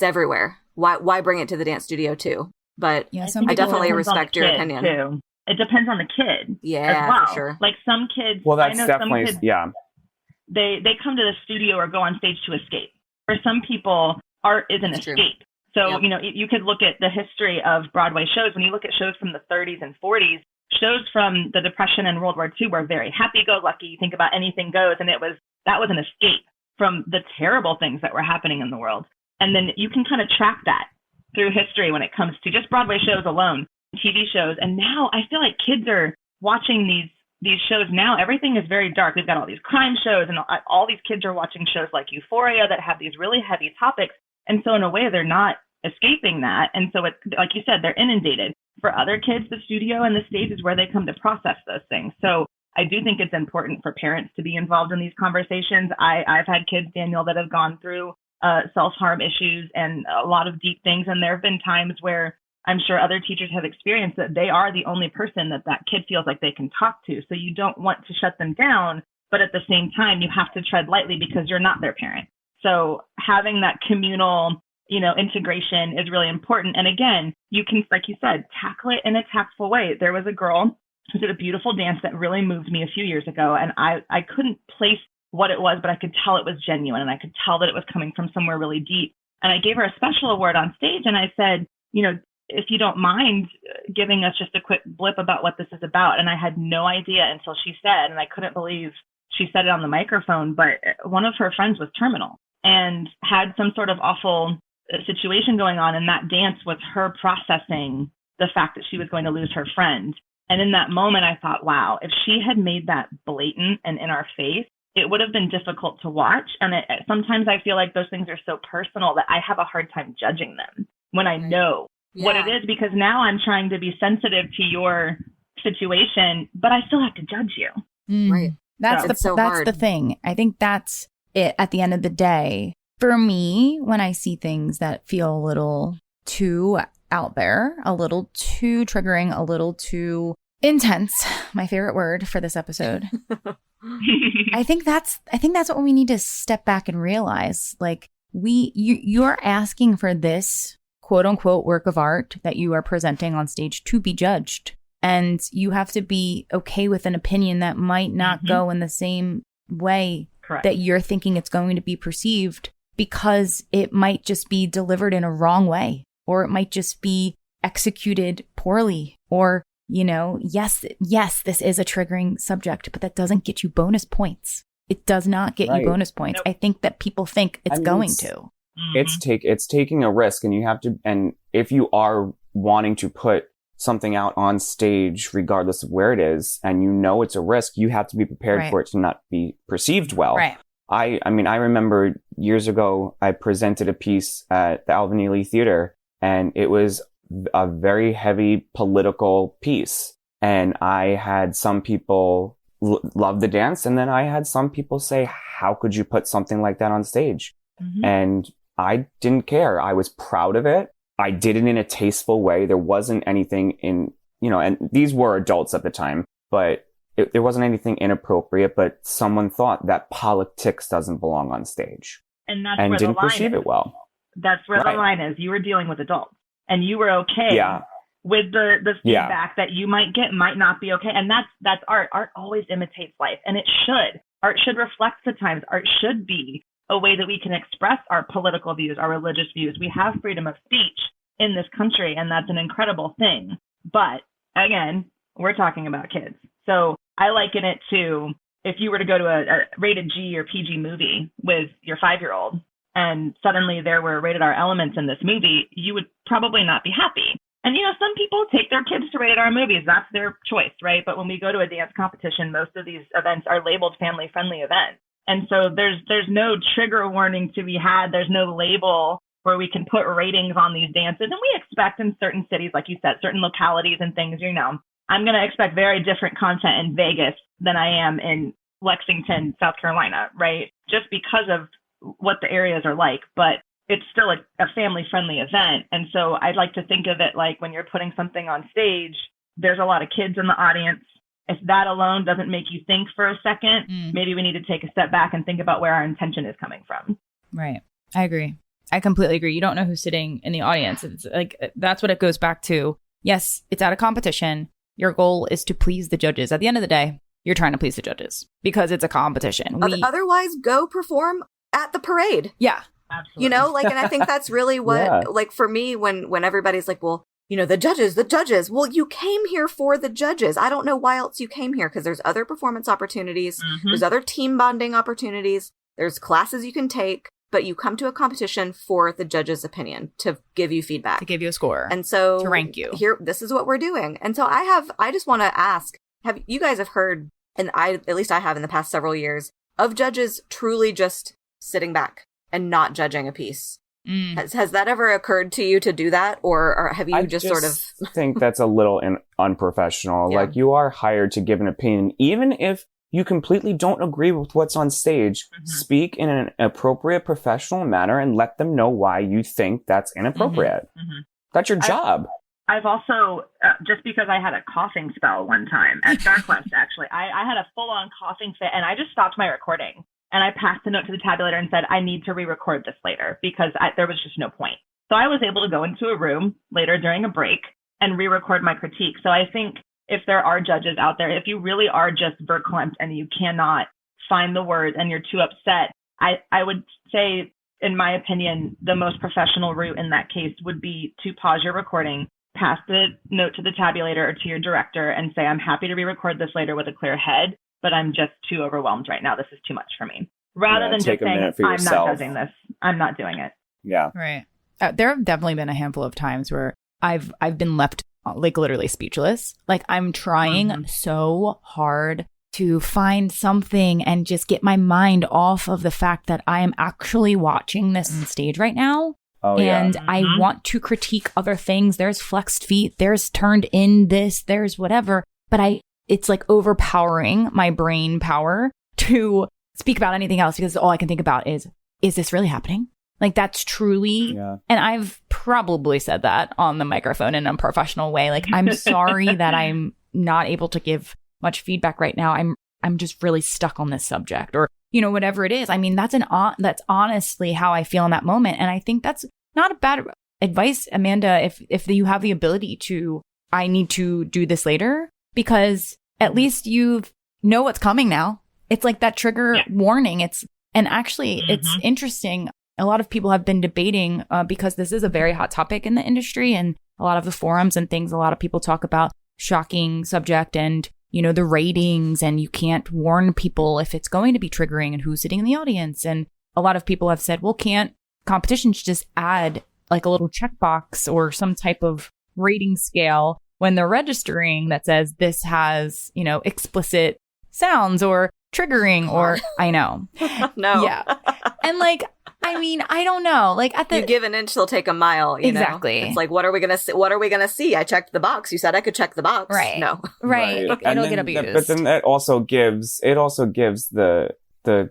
everywhere. Why bring it to the dance studio too? But yeah, I definitely respect your opinion too. It depends on the kid, yeah, as well. for sure. Like some kids, well, that's I know definitely, some kids, yeah, they come to the studio or go on stage to escape. For some people, art is an That's true. escape. So, Yep. you know, you could look at the history of Broadway shows. When you look at shows from the 30s and 40s, shows from the Depression and World War II were very happy-go-lucky. You think about anything goes, and that was an escape from the terrible things that were happening in the world. And then you can kind of track that through history when it comes to just Broadway shows alone, TV shows. And now I feel like kids are watching these shows now. Everything is very dark. We've got all these crime shows, and all these kids are watching shows like Euphoria that have these really heavy topics. And so in a way, they're not escaping that. And so it's, like you said, they're inundated. For other kids, the studio and the stage is where they come to process those things. So I do think it's important for parents to be involved in these conversations. I've had kids, Daniel, that have gone through self-harm issues and a lot of deep things. And there have been times where I'm sure other teachers have experienced that they are the only person that kid feels like they can talk to. So you don't want to shut them down, but at the same time, you have to tread lightly because you're not their parent. So having that communal, you know, integration is really important. And again, you can, like you said, tackle it in a tactful way. There was a girl who did a beautiful dance that really moved me a few years ago. And I couldn't place what it was, but I could tell it was genuine. And I could tell that it was coming from somewhere really deep. And I gave her a special award on stage. And I said, you know, if you don't mind giving us just a quick blip about what this is about. And I had no idea until she said, and I couldn't believe she said it on the microphone, but one of her friends was terminal and had some sort of awful situation going on. And that dance was her processing the fact that she was going to lose her friend. And in that moment, I thought, wow, if she had made that blatant and in our face, it would have been difficult to watch. And sometimes I feel like those things are so personal that I have a hard time judging them when I know what it is, because now I'm trying to be sensitive to your situation, but I still have to judge you. Right. That's the thing. I think that's it at the end of the day. For me, when I see things that feel a little too out there, a little too triggering, a little too intense, my favorite word for this episode. I think that's what we need to step back and realize. Like, you're asking for this quote unquote work of art that you are presenting on stage to be judged. And you have to be okay with an opinion that might not go in the same way that you're thinking it's going to be perceived, because it might just be delivered in a wrong way, or it might just be executed poorly, or, you know, yes, this is a triggering subject, but that doesn't get you bonus points. It does not get you bonus points. Nope. I think that people think it's going to. It's taking a risk, and you have to, and if you are wanting to put something out on stage, regardless of where it is, and you know it's a risk, you have to be prepared for it to not be perceived well. Right. I mean, I remember years ago, I presented a piece at the Alvin Ailey Theater, and it was a very heavy political piece. And I had some people love the dance, and then I had some people say, how could you put something like that on stage? And I didn't care. I was proud of it. I did it in a tasteful way. There wasn't anything in, you know, and these were adults at the time, but there wasn't anything inappropriate, but someone thought that politics doesn't belong on stage. And that's and where didn't the line perceive is. it well. That's where the line is. You were dealing with adults, and you were okay with the feedback that you might get might not be okay. And that's art. Art always imitates life, and it should. Art should reflect the times. Art should be a way that we can express our political views, our religious views. We have freedom of speech in this country, and that's an incredible thing. But again, we're talking about kids. So I liken it to if you were to go to a rated G or PG movie with your 5-year-old, and suddenly there were rated R elements in this movie, you would probably not be happy. And, you know, some people take their kids to rated R movies. That's their choice, right? But when we go to a dance competition, most of these events are labeled family-friendly events. And so there's no trigger warning to be had. There's no label where we can put ratings on these dances. And we expect in certain cities, like you said, certain localities and things, I'm going to expect very different content in Vegas than I am in Lexington, South Carolina, right? Just because of what the areas are like. But it's still a family-friendly event. And so I'd like to think of it like when you're putting something on stage, there's a lot of kids in the audience. If that alone doesn't make you think for a second, maybe we need to take a step back and think about where our intention is coming from. Right. I agree. I completely agree. You don't know who's sitting in the audience. It's like, that's what it goes back to. Yes, it's at a competition. Your goal is to please the judges. At the end of the day, you're trying to please the judges because it's a competition. Otherwise, go perform at the parade. Yeah. Absolutely. And I think that's really what, like for me, when everybody's like, well, the judges, well, you came here for the judges. I don't know why else you came here, because there's other performance opportunities. There's other team bonding opportunities. There's classes you can take, but you come to a competition for the judge's opinion, to give you feedback, to give you a score. And so to rank you. Here, this is what we're doing. And so I just want to ask, have you guys have heard, and at least I have in the past several years, of judges truly just sitting back and not judging a piece? Has that ever occurred to you to do that, or have you just sort of think that's a little unprofessional? Yeah. Like, you are hired to give an opinion, even if you completely don't agree with what's on stage. Speak in an appropriate professional manner and let them know why you think that's inappropriate. That's your job. I've also, just because I had a coughing spell one time at StarQuest, actually, I had a full-on coughing fit, and I just stopped my recording. And I passed the note to the tabulator and said, I need to re-record this later, because there was just no point. So I was able to go into a room later during a break and re-record my critique. So I think if there are judges out there, if you really are just verklempt and you cannot find the words and you're too upset, I would say, in my opinion, the most professional route in that case would be to pause your recording, pass the note to the tabulator or to your director and say, I'm happy to re-record this later with a clear head, but I'm just too overwhelmed right now. This is too much for me. Rather than just saying, I'm not judging this. I'm not doing it. Yeah. Right. There have definitely been a handful of times where I've been left like literally speechless. Like, I'm trying so hard to find something and just get my mind off of the fact that I am actually watching this on stage right now. And I want to critique other things. There's flexed feet. There's turned in this. There's whatever. But it's like overpowering my brain power to speak about anything else, because all I can think about is this really happening? Like, that's truly, and I've probably said that on the microphone in a professional way. Like, I'm sorry that I'm not able to give much feedback right now. I'm just really stuck on this subject, or, whatever it is. I mean, that's honestly how I feel in that moment. And I think that's not a bad advice, Amanda, if you have the ability to, I need to do this later, because at least you know what's coming now. It's like that trigger warning. It's interesting. A lot of people have been debating, because this is a very hot topic in the industry, and a lot of the forums and things, a lot of people talk about shocking subject and, the ratings, and you can't warn people if it's going to be triggering and who's sitting in the audience. And a lot of people have said, well, can't competitions just add like a little checkbox or some type of rating scale when they're registering that says this has, explicit sounds or triggering, or I know. No. Yeah. And like, I mean, I don't know. Like, you give an inch, they'll take a mile. Exactly. It's like, what are we gonna see? What are we gonna see? I checked the box. You said I could check the box. Right. No. Right. It'll get abused. But then it also gives the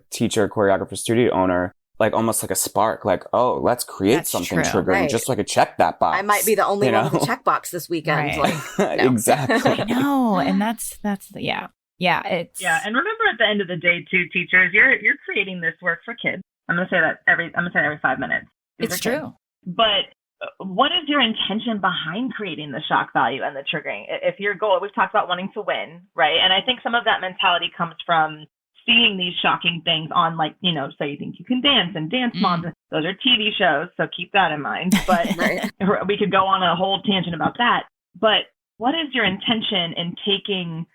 teacher, choreographer, studio owner, like almost like a spark. Like, oh, let's create something triggering, just so I could check that box. I might be the only one with a checkbox this weekend. Right. Like, no. Exactly. I know, and that's yeah. It's and remember, at the end of the day, too, teachers, you're creating this work for kids. I'm gonna say that every 5 minutes. It's true. But what is your intention behind creating the shock value and the triggering? If your goal, we've talked about wanting to win, right? And I think some of that mentality comes from seeing these shocking things on, like, So You Think You Can Dance and Dance Moms. Those are TV shows, so keep that in mind. But we could go on a whole tangent about that. But what is your intention in taking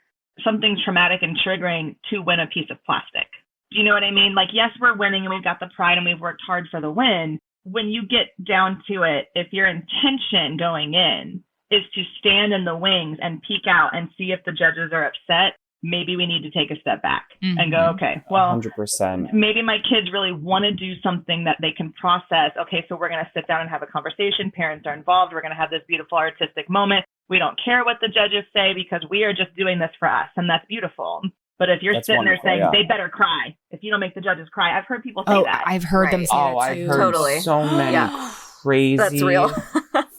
something traumatic and triggering to win a piece of plastic? Do you know what I mean? Like, yes, we're winning and we've got the pride and we've worked hard for the win. When you get down to it, if your intention going in is to stand in the wings and peek out and see if the judges are upset, maybe we need to take a step back and go, okay, well, 100%. maybe my kids really want to do something that they can process. Okay, so we're going to sit down and have a conversation. Parents are involved. We're going to have this beautiful artistic moment. We don't care what the judges say because we are just doing this for us. And that's beautiful. But if you're sitting there saying they better cry, if you don't make the judges cry, I've heard people say that. I've heard them say that too. I've heard so many crazy That's real.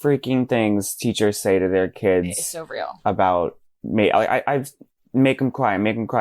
freaking things teachers say to their kids. It's so real. About me. I've make them cry.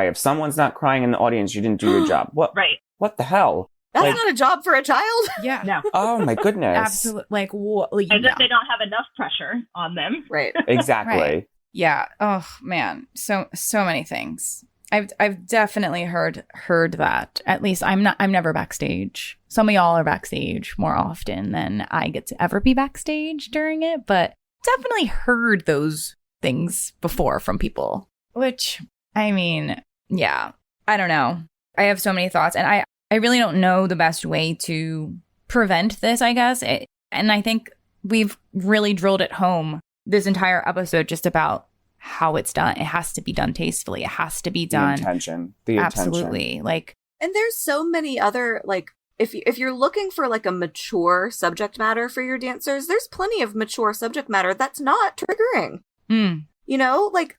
If someone's not crying in the audience, you didn't do your job. What? Right. What the hell? That's not a job for a child. Yeah. No. Oh my goodness. Absolutely. Like, as if they don't have enough pressure on them. Right. Exactly. Right. Yeah. Oh man. So many things. I've definitely heard that. At least I'm never backstage. Some of y'all are backstage more often than I get to ever be backstage during it, but definitely heard those things before from people. Which, I mean, yeah, I don't know. I have so many thoughts, and I really don't know the best way to prevent this, I guess. And I think we've really drilled it home this entire episode just about how it's done. It has to be done tastefully. It has to be done. The intention. Absolutely. Like, and there's so many other, like, if you're looking for like a mature subject matter for your dancers, there's plenty of mature subject matter that's not triggering. You know, like,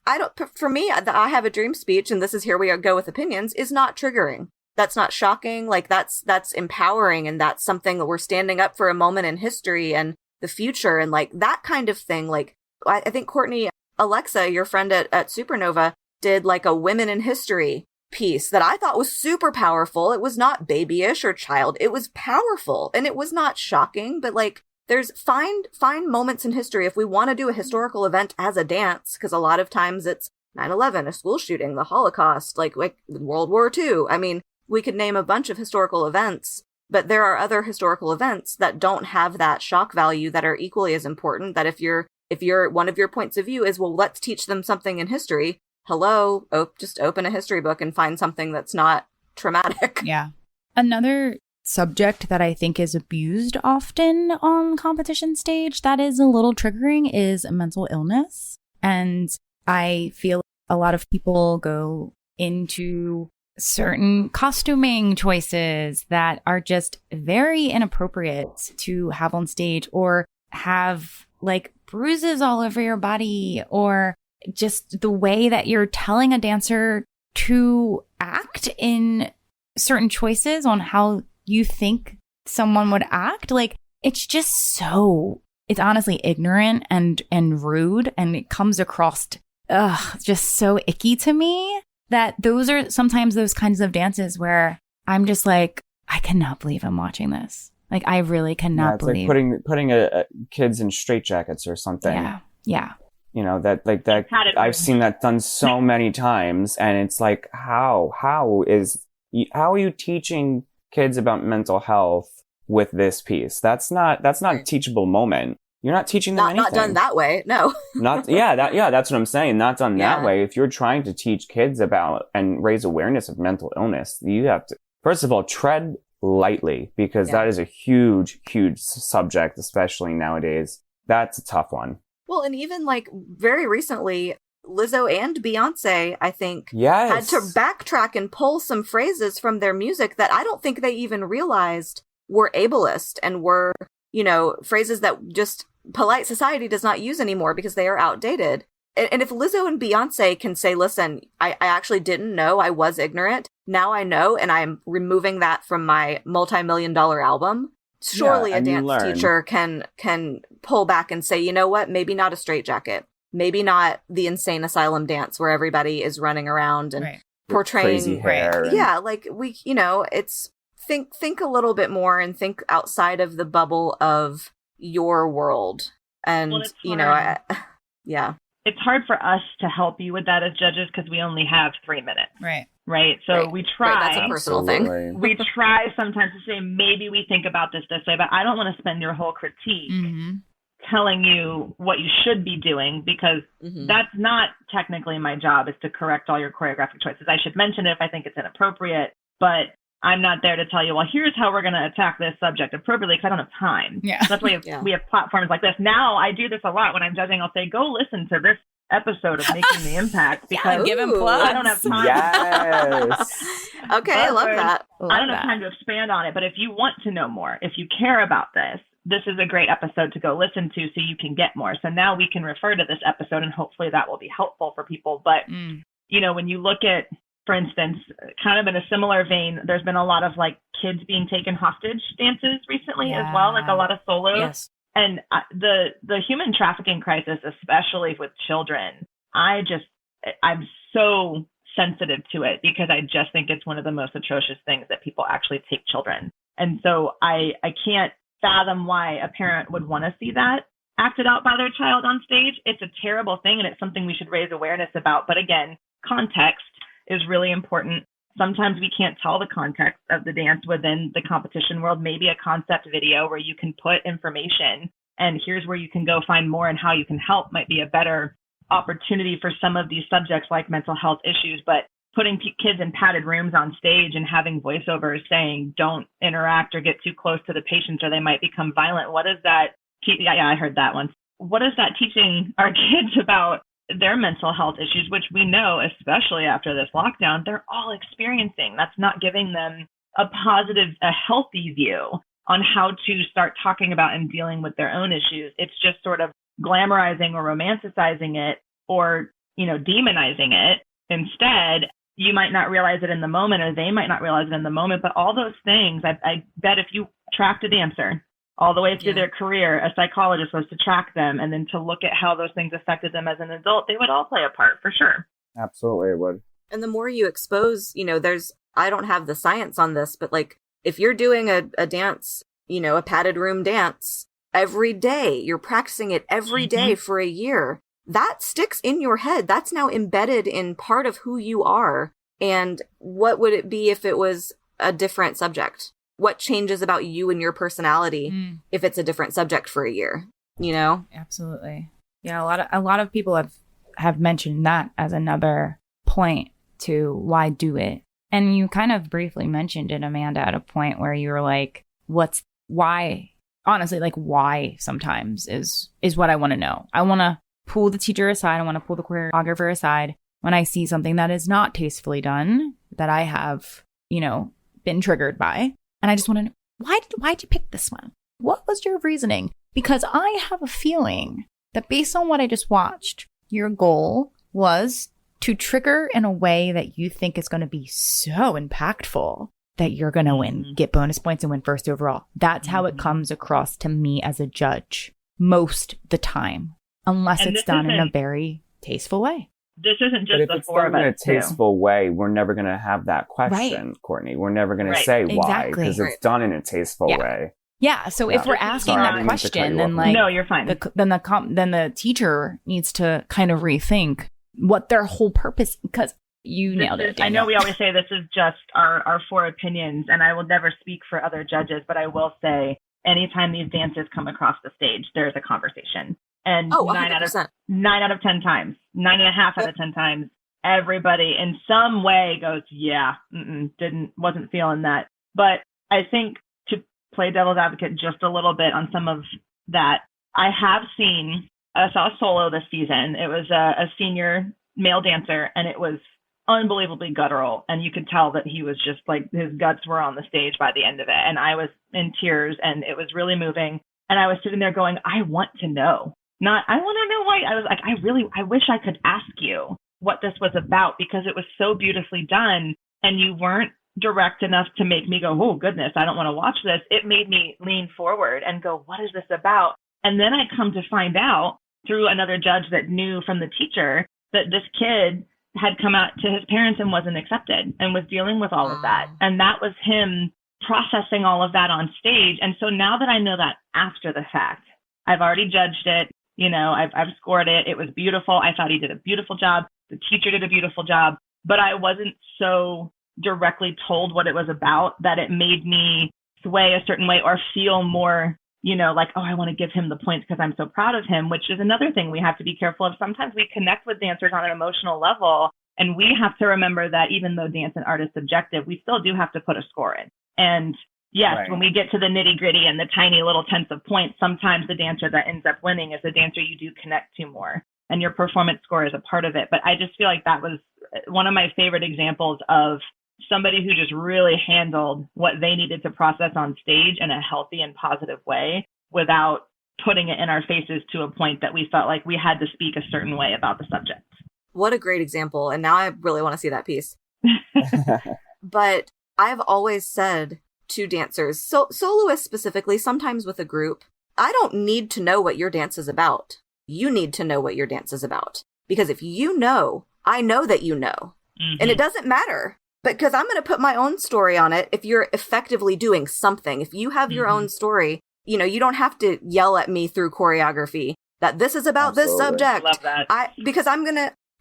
for me, I have a dream speech, and this is here we go with opinions, is not triggering. That's not shocking. Like, that's empowering, and that's something that we're standing up for a moment in history and the future, and like that kind of thing. Like, I think Courtney, Alexa, your friend at Supernova, did like a women in history piece that I thought was super powerful. It was not babyish or child. It was powerful, and it was not shocking, but like, there's find moments in history if we want to do a historical event as a dance, because a lot of times it's 9/11, a school shooting, the Holocaust, like World War II. I mean, we could name a bunch of historical events, but there are other historical events that don't have that shock value that are equally as important. That if you're one of your points of view is, well, let's teach them something in history. Hello, just open a history book and find something that's not traumatic. yeah. Another subject that I think is abused often on competition stage that is a little triggering is mental illness. And I feel a lot of people go into certain costuming choices that are just very inappropriate to have on stage, or have like bruises all over your body, or just the way that you're telling a dancer to act in certain choices on how you think someone would act. Like, it's just it's honestly ignorant and rude, and it comes across just so icky to me that those are sometimes those kinds of dances where I'm just like, I cannot believe I'm watching this. Like, I really cannot believe. Like putting kids in straitjackets or something. Yeah. You know, that I've seen that done so many times, and it's like, how are you teaching kids about mental health with this piece? That's not a teachable moment. You're not teaching them anything. Not done that way. No. That's what I'm saying. Not done that way. If you're trying to teach kids about and raise awareness of mental illness, you have to, first of all, tread lightly, because that is a huge, huge subject, especially nowadays. That's a tough one. Well, and even like very recently, Lizzo and Beyonce, I think, had to backtrack and pull some phrases from their music that I don't think they even realized were ableist and were, you know, phrases that just polite society does not use anymore because they are outdated. And if Lizzo and Beyonce can say, listen, I actually didn't know, I was ignorant, now I know, and I'm removing that from my multi-million-dollar album, surely a dance teacher can pull back and say, you know what, maybe not a straitjacket. Maybe not the insane asylum dance where everybody is running around and portraying crazy hair. Like we, you know, it's think a little bit more and think outside of the bubble of your world. And you know, it's hard for us to help you with that as judges because we only have 3 minutes. Right. So we try. Right, that's a personal thing. We try sometimes to say, maybe we think about this way, but I don't want to spend your whole critique telling you what you should be doing, because that's not technically my job, is to correct all your choreographic choices. I should mention it if I think it's inappropriate, but I'm not there to tell you, well, here's how we're going to attack this subject appropriately, because I don't have time. So that's why we have platforms like this. Now I do this a lot when I'm judging. I'll say, go listen to this episode of Making the Impact because give him plugs. I don't have time. Yes. Okay, I love that. I don't have time to expand on it, but if you want to know more, if you care about this is a great episode to go listen to so you can get more. So now we can refer to this episode and hopefully that will be helpful for people. But, you know, when you look at, for instance, kind of in a similar vein, there's been a lot of like kids being taken hostage dances recently as well, like a lot of solos. Yes. And the human trafficking crisis, especially with children, I'm so sensitive to it because I just think it's one of the most atrocious things that people actually take children. And so I can't fathom why a parent would want to see that acted out by their child on stage. It's a terrible thing and it's something we should raise awareness about. But again, context is really important. Sometimes we can't tell the context of the dance within the competition world. Maybe a concept video where you can put information and here's where you can go find more and how you can help might be a better opportunity for some of these subjects like mental health issues. But putting kids in padded rooms on stage and having voiceovers saying don't interact or get too close to the patients or they might become violent. What is that? Yeah, I heard that once. What is that teaching our kids about their mental health issues, which we know, especially after this lockdown, they're all experiencing? That's not giving them a positive, a healthy view on how to start talking about and dealing with their own issues. It's just sort of glamorizing or romanticizing it or, you know, demonizing it. Instead, you might not realize it in the moment or they might not realize it in the moment, but all those things, I bet if you tracked a dancer all the way through their career, a psychologist was to track them and then to look at how those things affected them as an adult, they would all play a part for sure. Absolutely, it would. And the more you expose, you know, I don't have the science on this, but like if you're doing a dance, you know, a padded room dance every day, you're practicing it every day for a year, that sticks in your head. That's now embedded in part of who you are. And what would it be if it was a different subject? What changes about you and your personality if it's a different subject for a year, you know? Absolutely. Yeah, a lot of people have mentioned that as another point to why do it. And you kind of briefly mentioned it, Amanda, at a point where you were like, why? Honestly, like why sometimes is what I want to know. I want to pull the teacher aside. I want to pull the choreographer aside when I see something that is not tastefully done, that I have, you know, been triggered by. And I just want to know, why'd you pick this one? What was your reasoning? Because I have a feeling that based on what I just watched, your goal was to trigger in a way that you think is going to be so impactful that you're going to win, get bonus points and win first overall. That's how it comes across to me as a judge most the time, unless it's done in a very tasteful way. This isn't just but if it's done in a tasteful way, we're never going to have that question, Courtney. We're never going to say why, because it's done in a tasteful way. Yeah. So if we're asking that question, then like, no, you're fine. Then the teacher needs to kind of rethink what their whole purpose, because you nailed it. I know we always say this is just our four opinions, and I will never speak for other judges, but I will say anytime these dancers come across the stage, there's a conversation. And 9 out of 10 times, 9.5 out of 10 times, everybody in some way goes, wasn't feeling that. But I think to play devil's advocate just a little bit on some of that, I saw a solo this season. It was a senior male dancer, and it was unbelievably guttural. And you could tell that he was just like, his guts were on the stage by the end of it. And I was in tears, and it was really moving. And I was sitting there going, I want to know. Not, I want to know why. I was like, I wish I could ask you what this was about, because it was so beautifully done and you weren't direct enough to make me go, oh goodness, I don't want to watch this. It made me lean forward and go, what is this about? And then I come to find out through another judge that knew from the teacher that this kid had come out to his parents and wasn't accepted and was dealing with all of that. And that was him processing all of that on stage. And so now that I know that after the fact, I've already judged it. You know, I've scored it. It was beautiful. I thought he did a beautiful job. The teacher did a beautiful job, but I wasn't so directly told what it was about that it made me sway a certain way or feel more, you know, like, oh, I want to give him the points because I'm so proud of him, which is another thing we have to be careful of. Sometimes we connect with dancers on an emotional level, and we have to remember that even though dance and art is subjective, we still do have to put a score in. And yes, when we get to the nitty gritty and the tiny little tenths of points, sometimes the dancer that ends up winning is the dancer you do connect to more. and your performance score is a part of it. But I just feel like that was one of my favorite examples of somebody who just really handled what they needed to process on stage in a healthy and positive way without putting it in our faces to a point that we felt like we had to speak a certain way about the subject. What a great example. And now I really want to see that piece. But I've always said to dancers, soloists specifically, sometimes with a group, I don't need to know what your dance is about. You need to know what your dance is about. Because if you know, I know that you know. Mm-hmm. And it doesn't matter. Because I'm going to put my own story on it if you're effectively doing something. If you have your own story, you know, you don't have to yell at me through choreography that this is about this subject. Love that. Because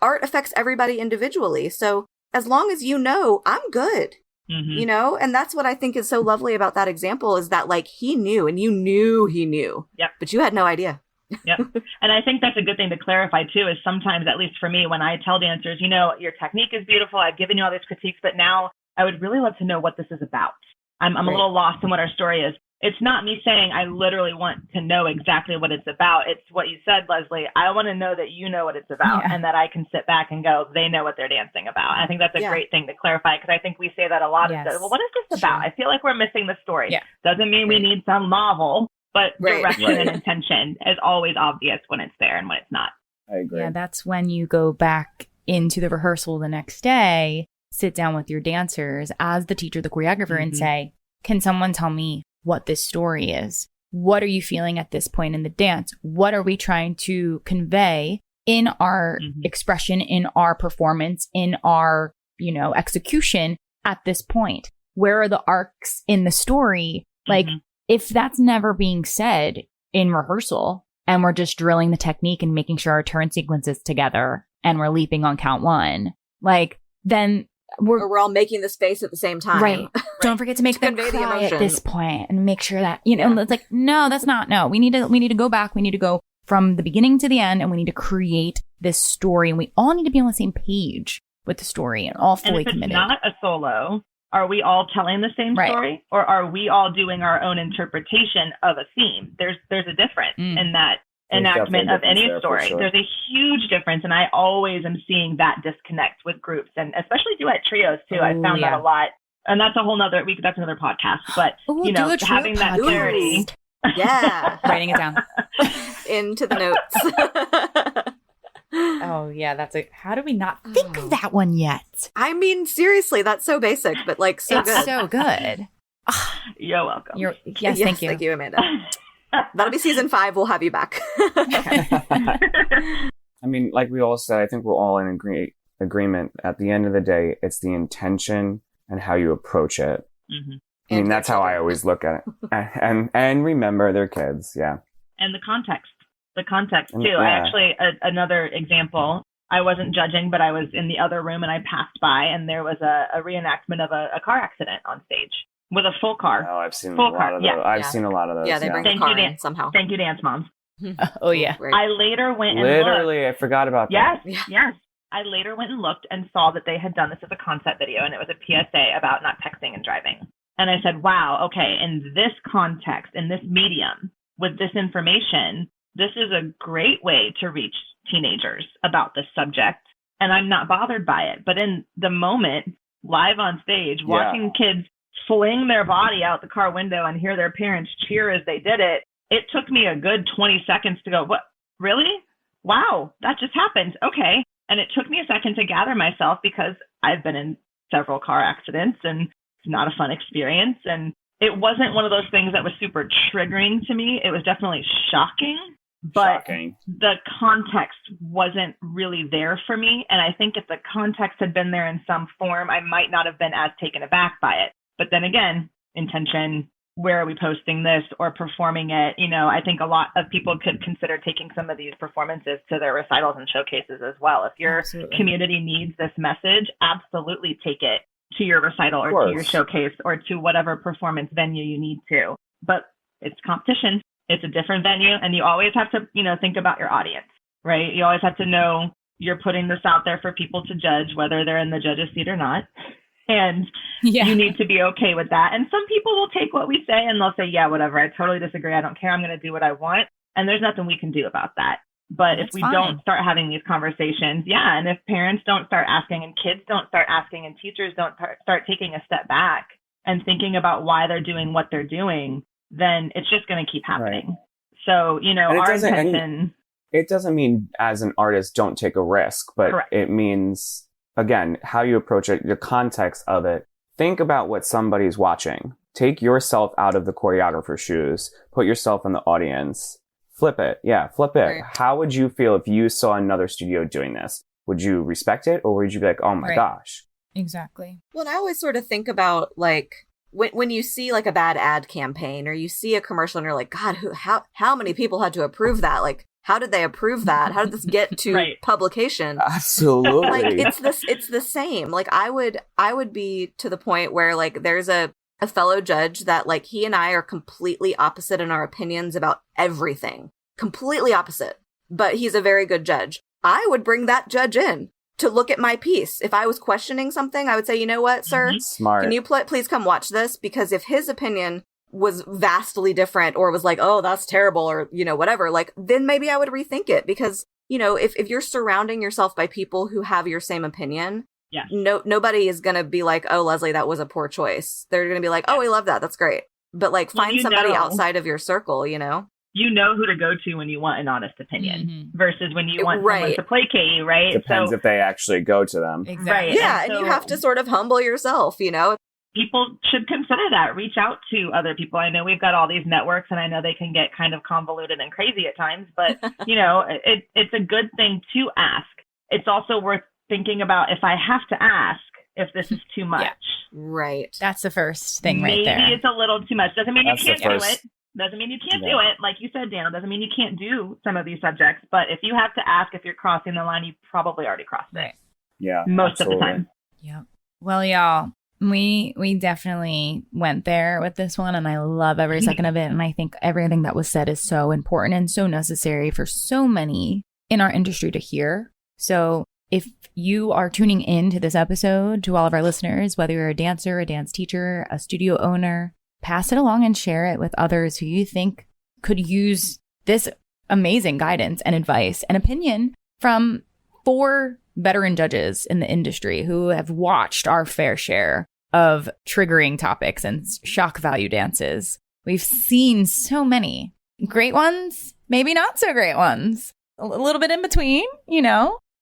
art affects everybody individually. So as long as you know, I'm good. You know, and that's what I think is so lovely about that example is that like he knew and you knew he knew, but you had no idea. Yep. And I think that's a good thing to clarify too, is sometimes, at least for me, when I tell dancers, you know, your technique is beautiful. I've given you all these critiques, but now I would really love to know what this is about. I'm a little lost in what our story is. It's not me saying I literally want to know exactly what it's about. It's what you said, Lesley. I want to know that you know what it's about and that I can sit back and go, they know what they're dancing about. I think that's a great thing to clarify because I think we say that a lot. Well, what is this about? I feel like we're missing the story. Doesn't mean we need some novel, but direction and intention is always obvious when it's there and when it's not. I agree. Yeah, that's when you go back into the rehearsal the next day, sit down with your dancers as the teacher, the choreographer, and say, can someone tell me what this story is? What are you feeling at this point in the dance? What are we trying to convey in our expression, in our performance, in our, you know, execution at this point? Where are the arcs in the story? Like, if that's never being said in rehearsal and we're just drilling the technique and making sure our turn sequences together and we're leaping on count one, like, then we're all making the space at the same time. Right. Don't forget to make them cry at this point and make sure that, you know, it's like, no, that's not, no. We need to go back. We need to go from the beginning to the end and we need to create this story. And we all need to be on the same page with the story and all fully committed. And if it's not a solo, are we all telling the same story or are we all doing our own interpretation of a theme? There's a difference in that enactment of any story. There's a huge difference. And I always am seeing that disconnect with groups and especially duet trios too. I found that a lot. And that's a whole nother week. That's another podcast, but you know, having that clarity. Yeah. Writing it down into the notes. Oh yeah. How do we not think of that one yet? I mean, seriously, that's so basic, but like so it's good. So good. You're welcome. Yes, thank you. Thank you, Amanda. That'll be season 5. We'll have you back. I mean, like we all said, I think we're all in agreement. At the end of the day, it's the intention and how you approach it. I mean, that's how I always look at it. And remember, they're kids. Yeah. And the context too. Yeah. I actually, another example, I wasn't judging, but I was in the other room and I passed by and there was a reenactment of a car accident on stage. With a full car. Oh, I've seen a lot of those. I've seen a lot of those. Yeah, they bring the car in somehow. Thank you, dance moms. Oh, yeah. Right. I later went and Literally, looked. I forgot about that. Yes. I later went and looked and saw that they had done this as a concept video, and it was a PSA about not texting and driving. And I said, wow, okay, in this context, in this medium, with this information, this is a great way to reach teenagers about this subject. And I'm not bothered by it. But in the moment, live on stage, watching kids fling their body out the car window and hear their parents cheer as they did it, it took me a good 20 seconds to go, what, really? Wow, that just happened. Okay. And it took me a second to gather myself because I've been in several car accidents and it's not a fun experience. And it wasn't one of those things that was super triggering to me. It was definitely shocking, but the context wasn't really there for me. And I think if the context had been there in some form, I might not have been as taken aback by it. But then again, intention, where are we posting this or performing it? You know, I think a lot of people could consider taking some of these performances to their recitals and showcases as well. If your community needs this message, absolutely take it to your recital or to your showcase or to whatever performance venue you need to. But it's competition. It's a different venue. And you always have to, you know, think about your audience, right? You always have to know you're putting this out there for people to judge, whether they're in the judge's seat or not. And you need to be okay with that. And some people will take what we say and they'll say, yeah, whatever. I totally disagree. I don't care. I'm going to do what I want. And there's nothing we can do about that. But if That's we fine. don't start having these conversations, and if parents don't start asking and kids don't start asking and teachers don't start taking a step back and thinking about why they're doing what they're doing, then it's just going to keep happening. Right. So, our intention... And it doesn't mean as an artist, don't take a risk, but Correct. It means, again, how you approach it, the context of it. Think about what somebody's watching. Take yourself out of the choreographer's shoes. Put yourself in the audience. Flip it. Yeah, flip it. Right. How would you feel if you saw another studio doing this? Would you respect it, or would you be like, oh my gosh? Exactly. Well, and I always sort of think about, like, when you see, like, a bad ad campaign or you see a commercial and you're like, God, how many people had to approve that? Like, how did they approve that? How did this get to publication? Absolutely. Like, it's the same. Like, I would be to the point where, like, there's a fellow judge that, like, he and I are completely opposite in our opinions about everything. Completely opposite. But he's a very good judge. I would bring that judge in to look at my piece. If I was questioning something, I would say, you know what, sir? Smart. Can you please come watch this? Because if his opinion was vastly different or was like, oh, that's terrible, or, whatever, like, then maybe I would rethink it. Because, if you're surrounding yourself by people who have your same opinion, nobody is going to be like, oh, Lesley, that was a poor choice. They're going to be like, oh, we love that. That's great. But, like, find somebody outside of your circle, You know who to go to when you want an honest opinion versus when you want someone to placate you, right? Depends if they actually go to them. Exactly. Right. Yeah, and you have to sort of humble yourself, People should consider that. Reach out to other people. I know we've got all these networks, and I know they can get kind of convoluted and crazy at times, but, it's a good thing to ask. It's also worth thinking about, if I have to ask, if this is too much. Yeah. Right. That's the first thing right there. Maybe it's a little too much. Doesn't mean That's you can't do it. Doesn't mean you can't do it. Like you said, Dan, doesn't mean you can't do some of these subjects. But if you have to ask if you're crossing the line, you probably already crossed it. Yeah. Most of the time. Yep. Well, y'all, we definitely went there with this one, and I love every second of it. And I think everything that was said is so important and so necessary for so many in our industry to hear. So if you are tuning in to this episode, to all of our listeners, whether you're a dancer, a dance teacher, a studio owner, pass it along and share it with others who you think could use this amazing guidance and advice and opinion from 4 veteran judges in the industry who have watched our fair share of triggering topics and shock value dances. We've seen so many great ones, maybe not so great ones, a little bit in between,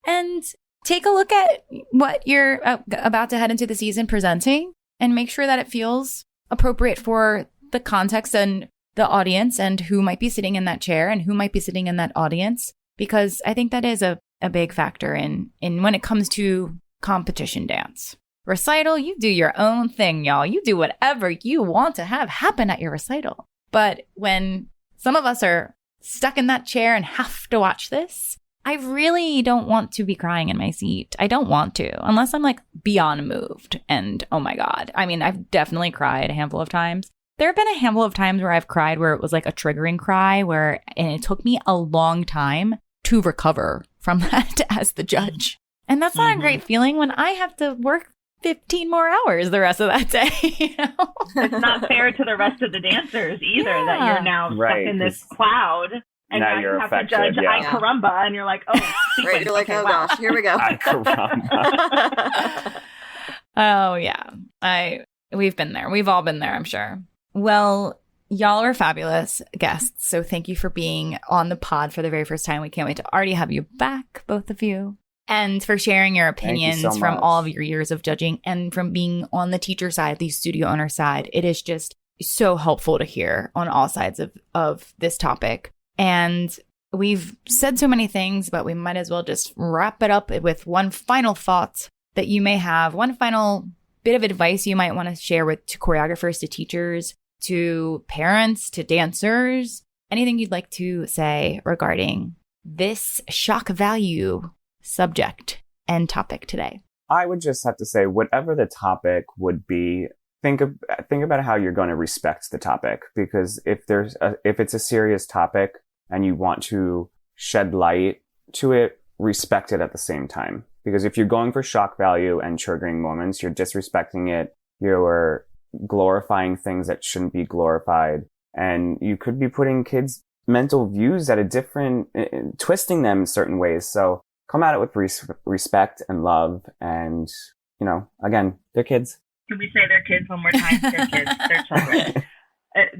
and take a look at what you're about to head into the season presenting and make sure that it feels appropriate for the context and the audience and who might be sitting in that chair and who might be sitting in that audience, because I think that is a big factor in when it comes to competition dance. Recital, you do your own thing, y'all. You do whatever you want to have happen at your recital. But when some of us are stuck in that chair and have to watch this, I really don't want to be crying in my seat. I don't want to, unless I'm like beyond moved. And oh my God. I mean, I've definitely cried a handful of times. There have been a handful of times where I've cried where it was like a triggering cry and it took me a long time to recover from that as the judge. And that's not a great feeling when I have to work 15 more hours the rest of that day. It's not fair to the rest of the dancers either that you're now stuck in this cloud. And now you're you have affected, to judge Ay Caramba, and you're like, oh, right, you're like, gosh, here we go. Ay Caramba. Oh yeah, we've been there. We've all been there, I'm sure. Well, y'all are fabulous guests, so thank you for being on the pod for the very first time. We can't wait to already have you back, both of you, and for sharing your opinions from all of your years of judging and from being on the teacher side, the studio owner side. It is just so helpful to hear on all sides of this topic. And we've said so many things, but we might as well just wrap it up with one final thought that you may have, one final bit of advice you might want to share to choreographers, to teachers, to parents, to dancers, anything you'd like to say regarding this shock value subject and topic today. I would just have to say, whatever the topic would be, think about how you're going to respect the topic, because if it's a serious topic and you want to shed light to it, respect it at the same time. Because if you're going for shock value and triggering moments, you're disrespecting it. You're glorifying things that shouldn't be glorified. And you could be putting kids mental views at a different, twisting them in certain ways. So come at it with respect and love. And, again, they're kids. Can we say they're kids one more time? They're kids. They're children.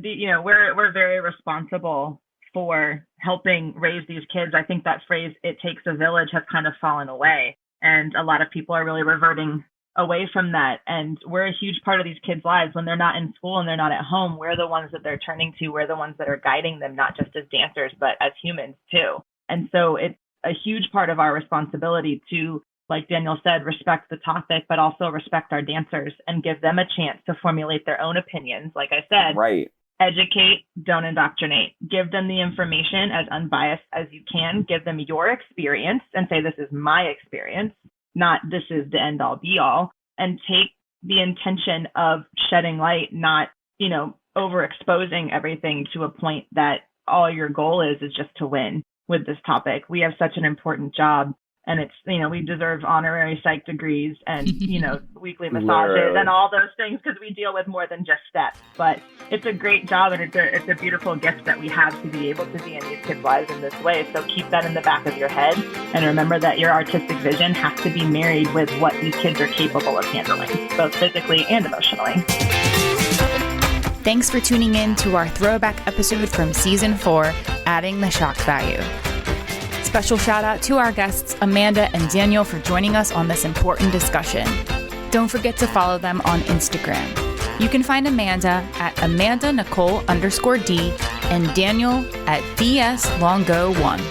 We're very responsible for helping raise these kids. I think that phrase, "it takes a village," has kind of fallen away. And a lot of people are really reverting away from that. And we're a huge part of these kids' lives. When they're not in school and they're not at home, we're the ones that they're turning to. We're the ones that are guiding them, not just as dancers, but as humans too. And so it's a huge part of our responsibility to, like Daniel said, respect the topic, but also respect our dancers and give them a chance to formulate their own opinions. Like I said, right. Educate, don't indoctrinate. Give them the information as unbiased as you can. Give them your experience and say, "This is my experience," not "this is the end all be all." And take the intention of shedding light, not, overexposing everything to a point that all your goal is just to win with this topic. We have such an important job. And it's, we deserve honorary psych degrees and, weekly massages Literally. And all those things because we deal with more than just steps. But it's a great job and it's a beautiful gift that we have to be able to be in these kids' lives in this way. So keep that in the back of your head and remember that your artistic vision has to be married with what these kids are capable of handling, both physically and emotionally. Thanks for tuning in to our throwback episode from season 4, Adding the Shock Value. Special shout out to our guests, Amanda and Daniel, for joining us on this important discussion. Don't forget to follow them on Instagram. You can find Amanda at AmandaNicole_D and Daniel at DSLongo1.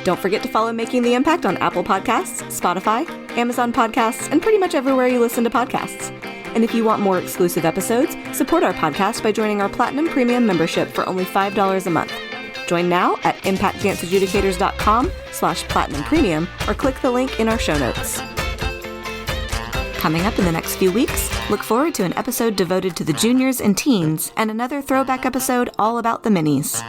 Don't forget to follow Making the Impact on Apple Podcasts, Spotify, Amazon Podcasts, and pretty much everywhere you listen to podcasts. And if you want more exclusive episodes, support our podcast by joining our Platinum Premium membership for only $5 a month. Join now at impactdanceadjudicators.com/platinum premium or click the link in our show notes. Coming up in the next few weeks, look forward to an episode devoted to the juniors and teens and another throwback episode all about the minis.